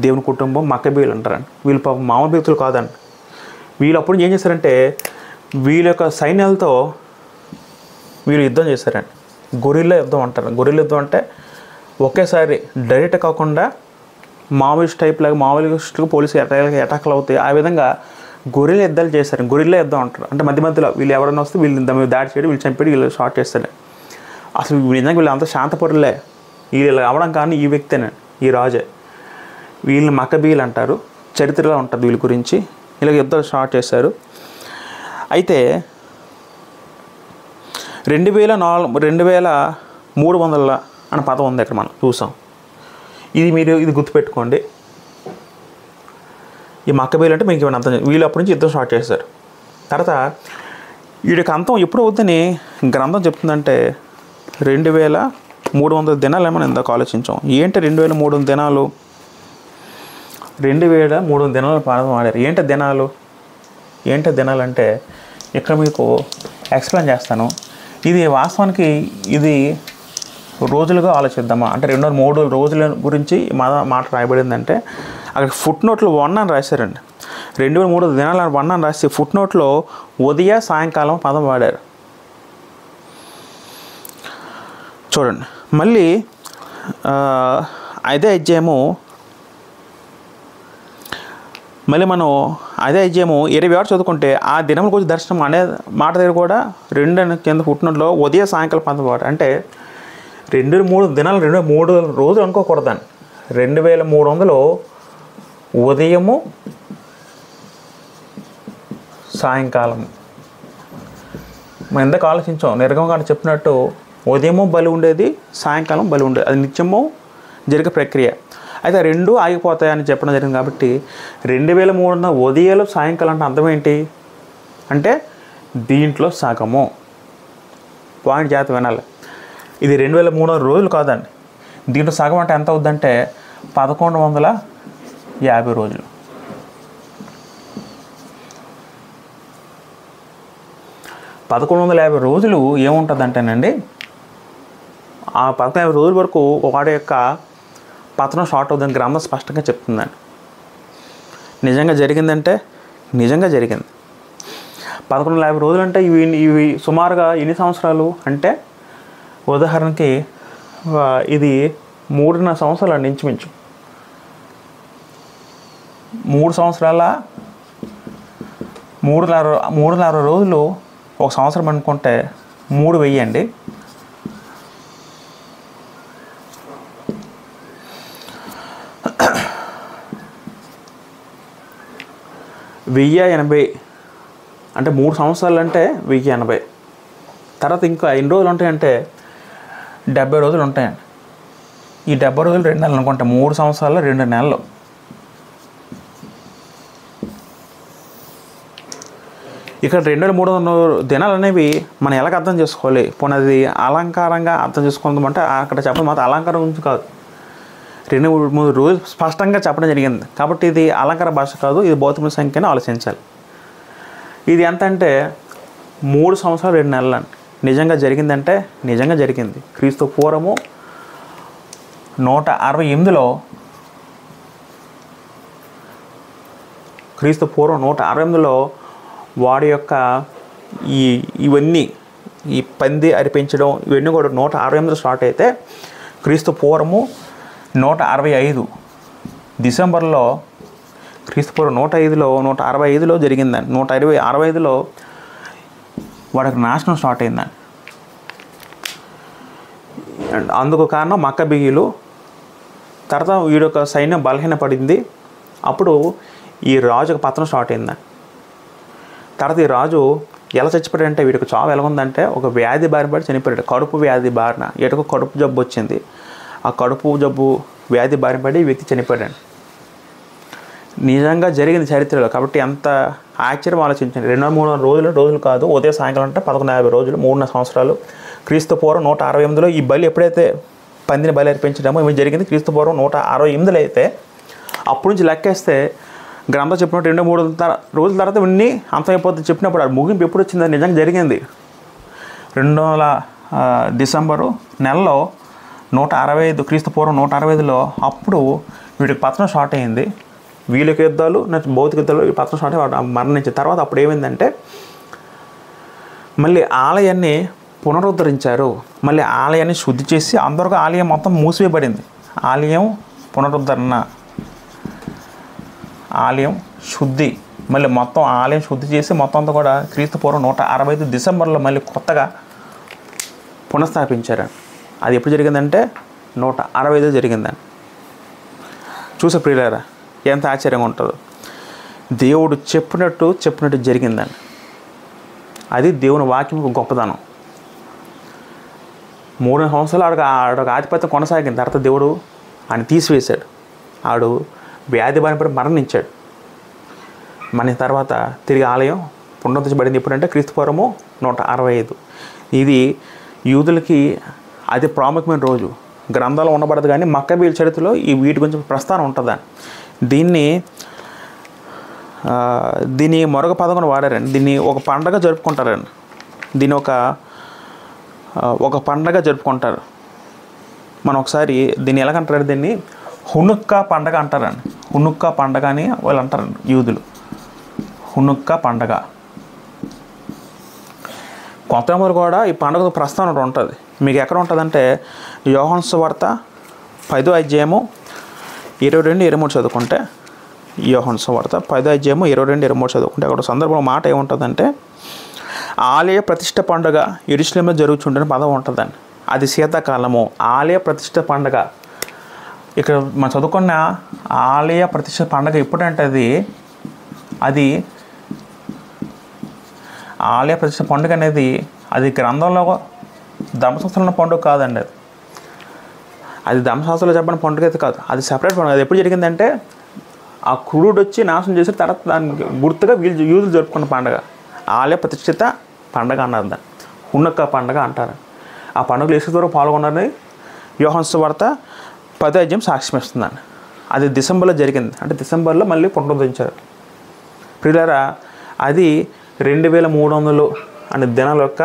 దేవుని కుటుంబం మక్కబీయులు అంటారండి. వీళ్ళు పాపం మామూలు వ్యక్తులు కాదండి. వీళ్ళు అప్పుడు ఏం చేశారంటే వీళ్ళ యొక్క సైన్యాలతో వీళ్ళు యుద్ధం చేశారండి. గొరిల్లా యుద్ధం అంటారు. గొరిల్లా యుద్ధం అంటే ఒకేసారి డైరెక్ట్ కాకుండా మావోయిస్ట్ టైప్ లాగా మావోయిస్టులకు పోలీసు అటాక్లు అవుతాయి. ఆ విధంగా గొరిల్లా యుద్ధాలు చేశారు. గొరిల్లా యుద్ధం అంటారు. అంటే మధ్య మధ్యలో వీళ్ళు ఎవరైనా వస్తే వీళ్ళు దాడి చేయడం, వీళ్ళు చంపేది, వీళ్ళు షార్ట్ చేస్తారు. అసలు నిజంగా వీళ్ళు అంత శాంతపరులే. వీళ్ళు అవడం కానీ ఈ వ్యక్తేనండి, ఈ రాజే. వీళ్ళని మక్కబీయులు అంటారు. చరిత్రలో ఉంటుంది వీళ్ళ గురించి. ఇలా యుద్ధాలు స్టార్ట్ చేశారు. అయితే 2300 అనే పదం ఉంది ఇక్కడ మనం చూసాం. ఇది గుర్తుపెట్టుకోండి. ఈ మక్కబీయులు అంటే మీకు ఏమైనా అర్థం వీళ్ళు అప్పటి నుంచి యుద్ధం స్టార్ట్ చేశారు. తర్వాత వీడికి అంతం ఎప్పుడు అవుతుందని గ్రంథం చెప్తుందంటే 2300 దినాలు ఏమో ఇందాక ఆలోచించాం. ఏంటి 2300 దినాలు? 2300 దినాలు పాదం ఆడారు. ఏంటి దినాలు అంటే ఇక్కడ మీకు ఎక్స్ప్లెయిన్ చేస్తాను. ఇది వాస్తవానికి ఇది రోజులుగా ఆలోచిద్దామా అంటే 203 రోజుల గురించి మాట రాయబడిందంటే అక్కడ ఫుట్ నోట్లో 1 అని రాశారండి. 2300 దినాలు 1 అని రాసి ఫుట్ నోట్లో ఉదయ సాయంకాలం పదం వాడారు. చూడండి. మళ్ళీ అదే అధ్యాయము మనం 26 చదువుకుంటే ఆ దినం గురించి దర్శనం అనే మాట దగ్గర కూడా 2 కింద పుట్టినట్లో ఉదయ సాయంకాలం పదం వాడారు. అంటే 23 దినాలు 23 రోజులు అనుకోకూడదండి. 2300 ఉదయము సాయంకాలము. మనం ఎందుకు ఆలోచించాం? నిర్గమకాండ చెప్పినట్టు ఉదయము బలి ఉండేది, సాయంకాలం బలి ఉండేది. అది నిత్యము జరిగే ప్రక్రియ. అయితే 2 ఆగిపోతాయని చెప్పడం జరిగింది. కాబట్టి 2300 ఉదయాలు సాయంకాలం అంటే అర్థం ఏంటి అంటే దీంట్లో సగము. పాయింట్ జాగ్రత్త వినాలి. ఇది 2300 రోజులు కాదండి. దీంట్లో సగం అంటే ఎంత అవుద్దంటే 1150 రోజులు. రోజులు ఏముంటుందంటేనండి ఆ 1150 రోజుల వరకు వాడి యొక్క పతనం స్టార్ట్ అవుతుందని గ్రంథం స్పష్టంగా చెప్తుందండి. నిజంగా జరిగిందంటే నిజంగా జరిగింది. 1150 రోజులు అంటే ఇవి సుమారుగా ఎన్ని సంవత్సరాలు అంటే ఉదాహరణకి ఇది 3.5 సంవత్సరాలు ఇంచుమించు 3 సంవత్సరాల 360 రోజులు ఒక సంవత్సరం అనుకుంటే 3000 అండి. వెయ్యి 80 అంటే 3 సంవత్సరాలు అంటే 1080. తర్వాత ఇంకా ఎన్ని రోజులు ఉంటాయంటే 70 రోజులు ఉంటాయండి. ఈ 70 రోజులు 2 నెలలు అనుకుంటే 3 సంవత్సరాలు 2 నెలలు. ఇక్కడ 2300 దినాలు అనేవి మనం ఎలాగ అర్థం చేసుకోవాలి? పోనీ అలంకారంగా అర్థం చేసుకుందామంటే అక్కడ చెప్పడం మాత్రం అలంకారం గురించి కాదు. 2-3 రోజులు స్పష్టంగా చెప్పడం జరిగింది. కాబట్టి ఇది అలంకార భాష కాదు, ఇది భౌతిక సంఖ్యని ఆలోచించాలి. ఇది ఎంత అంటే 3 సంవత్సరాలు 2 నెలలు అండి. నిజంగా జరిగిందంటే నిజంగా జరిగింది. క్రీస్తు పూర్వము 168లో వాడి యొక్క ఇవన్నీ ఈ పంది అరిపించడం ఇవన్నీ కూడా 168లో స్టార్ట్ అయితే క్రీస్తు పూర్వము 165 డిసెంబర్లో క్రీస్తు పూర్వం 165లో జరిగిందండి. 165లో వాడికి నాశనం స్టార్ట్ అయిందండి. అందుకు కారణం మక్కబీయులు. తర్వాత వీడి యొక్క సైన్యం బలహీనపడింది. అప్పుడు ఈ రాజుకు పతనం స్టార్ట్ అయిందండి. తర్వాత ఈ రాజు ఎలా చచ్చిపోయాడంటే వీడికి చావు ఎలా ఉందంటే ఒక వ్యాధి బారిన పడి చనిపోయాడు. కడుపు వ్యాధి బారిన ఎటుకు కడుపు జబ్బు వచ్చింది. ఆ కడుపు జబ్బు వ్యాధి బారిన పడి ఈ వ్యక్తి చనిపోయాడండి. నిజంగా జరిగింది చరిత్రలో. కాబట్టి ఎంత ఆశ్చర్యం ఆలోచించండి. 200 రోజులు కాదు, ఉదయం సాయంకాలం అంటే 1150 రోజులు, 3 సంవత్సరాలు. క్రీస్తు పూర్వం 168లో ఈ బలి ఎప్పుడైతే పందిని బలి అర్పించడమో ఇవి జరిగింది. క్రీస్తు పూర్వం 168లో అయితే అప్పటి నుంచి లెక్కేస్తే గ్రంథం చెప్పినట్టు 2-3 రోజుల తర్వాత ఇవన్నీ అంతమైపోతుంది చెప్పినప్పుడు అది ముగింపు ఎప్పుడు వచ్చింది? నిజంగా జరిగింది. 2000 డిసెంబరు నెలలో 165 క్రీస్తు పూర్వం 165లో అప్పుడు వీడికి పతనం స్టార్ట్ అయింది. వీళ్ళకి యుద్ధాలు నెక్స్ట్ భౌతిక యుద్ధాలు, ఈ పతనం స్టార్ట్ అయ్యి మరణించిన తర్వాత అప్పుడు ఏమైందంటే మళ్ళీ ఆలయాన్ని పునరుద్ధరించారు. మళ్ళీ ఆలయాన్ని శుద్ధి చేసి అందరికీ ఆలయం మొత్తం మూసివేయబడింది. ఆలయం పునరుద్ధరణ, ఆలయం శుద్ధి, మళ్ళీ మొత్తం ఆలయం శుద్ధి చేసి మొత్తం అంతా కూడా క్రీస్తు పూర్వం 165 డిసెంబర్లో మళ్ళీ కొత్తగా పునఃస్థాపించారు. అది ఎప్పుడు జరిగిందంటే 165 జరిగిందని. చూసే ప్రియులారా ఎంత ఆశ్చర్యంగా ఉంటుందో. దేవుడు చెప్పినట్టు జరిగిందని. అది దేవుని వాక్యం గొప్పదనం. 3 సంవత్సరాలు ఆడొక ఆధిపత్యం కొనసాగింది. తర్వాత దేవుడు ఆయన తీసివేశాడు. ఆడు వ్యాధి బారిన మరణించాడు. మన తర్వాత తిరిగి ఆలయం పునరుద్ధరించబడింది. ఎప్పుడంటే క్రీస్తు పూర్వము 165. ఇది యూదులకి అతి ప్రాముఖ్యమైన రోజు. గ్రంథాలు ఉండబడదు కానీ మక్కబీయుల చరిత్రలో ఈ వీటి గురించి ప్రస్తావన ఉంటుందని. దీన్ని మరొక పదం కూడా వాడారండి. దీన్ని ఒక పండగ జరుపుకుంటారండి. దీన్ని ఒక పండగ జరుపుకుంటారు. మనం ఒకసారి దీన్ని ఎలాగంటారు, దీన్ని హునుక్కా పండగ అంటారండి. హునుక్కా పండగ అని వాళ్ళు అంటారండి యూదులు. హునుక్కా పండగ. కొంతమంది కూడా ఈ పండుగ ప్రస్తావన ఉంటుంది. మీకు ఎక్కడ ఉంటుందంటే యోహాను సువార్త 10వ అధ్యాయము 22-23 చదువుకుంటే, యోహాను సువార్త 10వ అధ్యాయము 22-23 చదువుకుంటే అక్కడ సందర్భంలో మాట ఏముంటుందంటే ఆలయ ప్రతిష్ఠ పండుగ యెరూషలేములో జరుగుతుండని పదం ఉంటుందండి. అది శీతాకాలము. ఆలయ ప్రతిష్ఠ పండుగ ఇక్కడ మనం చదువుకున్న ఆలయ ప్రతిష్ఠ పండుగ ఎప్పుడంటే అది ఆలయ ప్రతిష్ఠ పండుగ అనేది అది గ్రంథంలో ధర్మశాస్త్రంలో పండుగ కాదండి. అది ధర్మశాస్త్రంలో చెప్పిన పండుగ అయితే కాదు. అది సెపరేట్ పండుగ. అది ఎప్పుడు జరిగిందంటే ఆ కురుడు వచ్చి నాశనం చేసి తర్వాత దానికి గుర్తుగా యూదులు జరుపుకున్న పండుగ ఆలయ ప్రతిష్ఠిత పండుగ అన్నారు. దాన్ని హునుక్కా పండుగ అంటారు. ఆ పండుగలో యేసు ద్వారా పాల్గొన్నది యోహాను సువార్త 10వ అధ్యాయం సాక్ష్యం ఇస్తుందండి. అది డిసెంబర్లో జరిగింది. అంటే డిసెంబర్లో మళ్ళీ పునరుద్ధరించారు. ప్రియులారా అది 2300 అనే దినాల యొక్క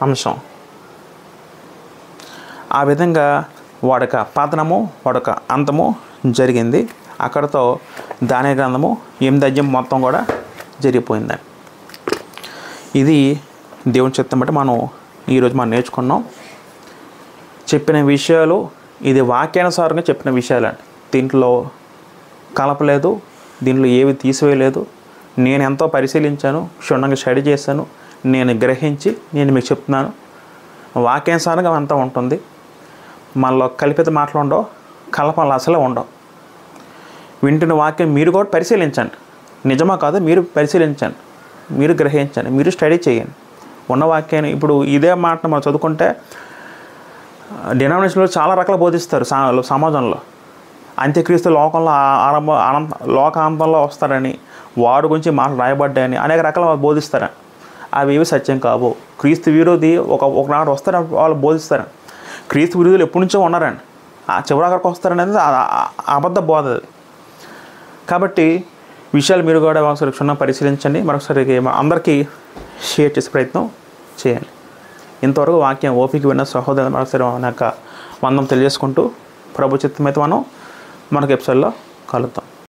అంశం. ఆ విధంగా వాడొక పతనము వాడొక అంతము జరిగింది. అక్కడతో దానియేలు గ్రంథము 8వ అధ్యాయం మొత్తం కూడా జరిగిపోయిందండి. ఇది దేవుని చిత్తం బట్టి ఈరోజు మనం నేర్చుకున్నాం. చెప్పిన విషయాలు ఇది వాక్యానుసారంగా చెప్పిన విషయాలండి. దీంట్లో కలపలేదు, దీంట్లో ఏవి తీసివేయలేదు. నేను ఎంతో పరిశీలించాను, క్షుణ్ణంగా స్టడీ చేశాను, నేను గ్రహించి నేను మీకు చెప్తున్నాను. వాక్యానుసారంగా అంతా ఉంటుంది. మనలో కల్పిత మాటలు ఉండవు, కలపలు అసలే ఉండవు. వింటున్న వాక్యం మీరు కూడా పరిశీలించండి. నిజమా కాదు మీరు పరిశీలించండి, మీరు గ్రహించండి, మీరు స్టడీ చేయండి. ఉన్న వాక్యాన్ని ఇప్పుడు ఇదే మాటను మనం చదువుకుంటే డినామినేషన్లో చాలా రకాలు బోధిస్తారు సమాజంలో. అంత్యక్రీస్తు లోకంలో లోకాంతంలో వస్తారని, వాడు గురించి మాటలు రాయబడ్డాయని అనేక రకాల బోధిస్తారని. అవి ఏవి సత్యం కావు. క్రీస్తు విరోధి ఒకనాడు వస్తారని వాళ్ళు బోధిస్తారని. క్రీస్తు విరోధులు ఎప్పటి నుంచో ఉన్నారండి. ఆ చివరికి వస్తారనేది అబద్ధ బోధ. కాబట్టి విషయాలు మీరు కూడా ఒకసారి క్షుణ్ణంగా పరిశీలించండి. మరొకసారి అందరికీ షేర్ చేసే ప్రయత్నం చేయండి. ఇంతవరకు వాక్యం ఓపిక విన్న సహోదరు మరొకసారి నాకు వందనం తెలియజేసుకుంటూ ప్రభు చిత్తమైతే మనకు ఎపిసోడ్లో కలుద్దాం.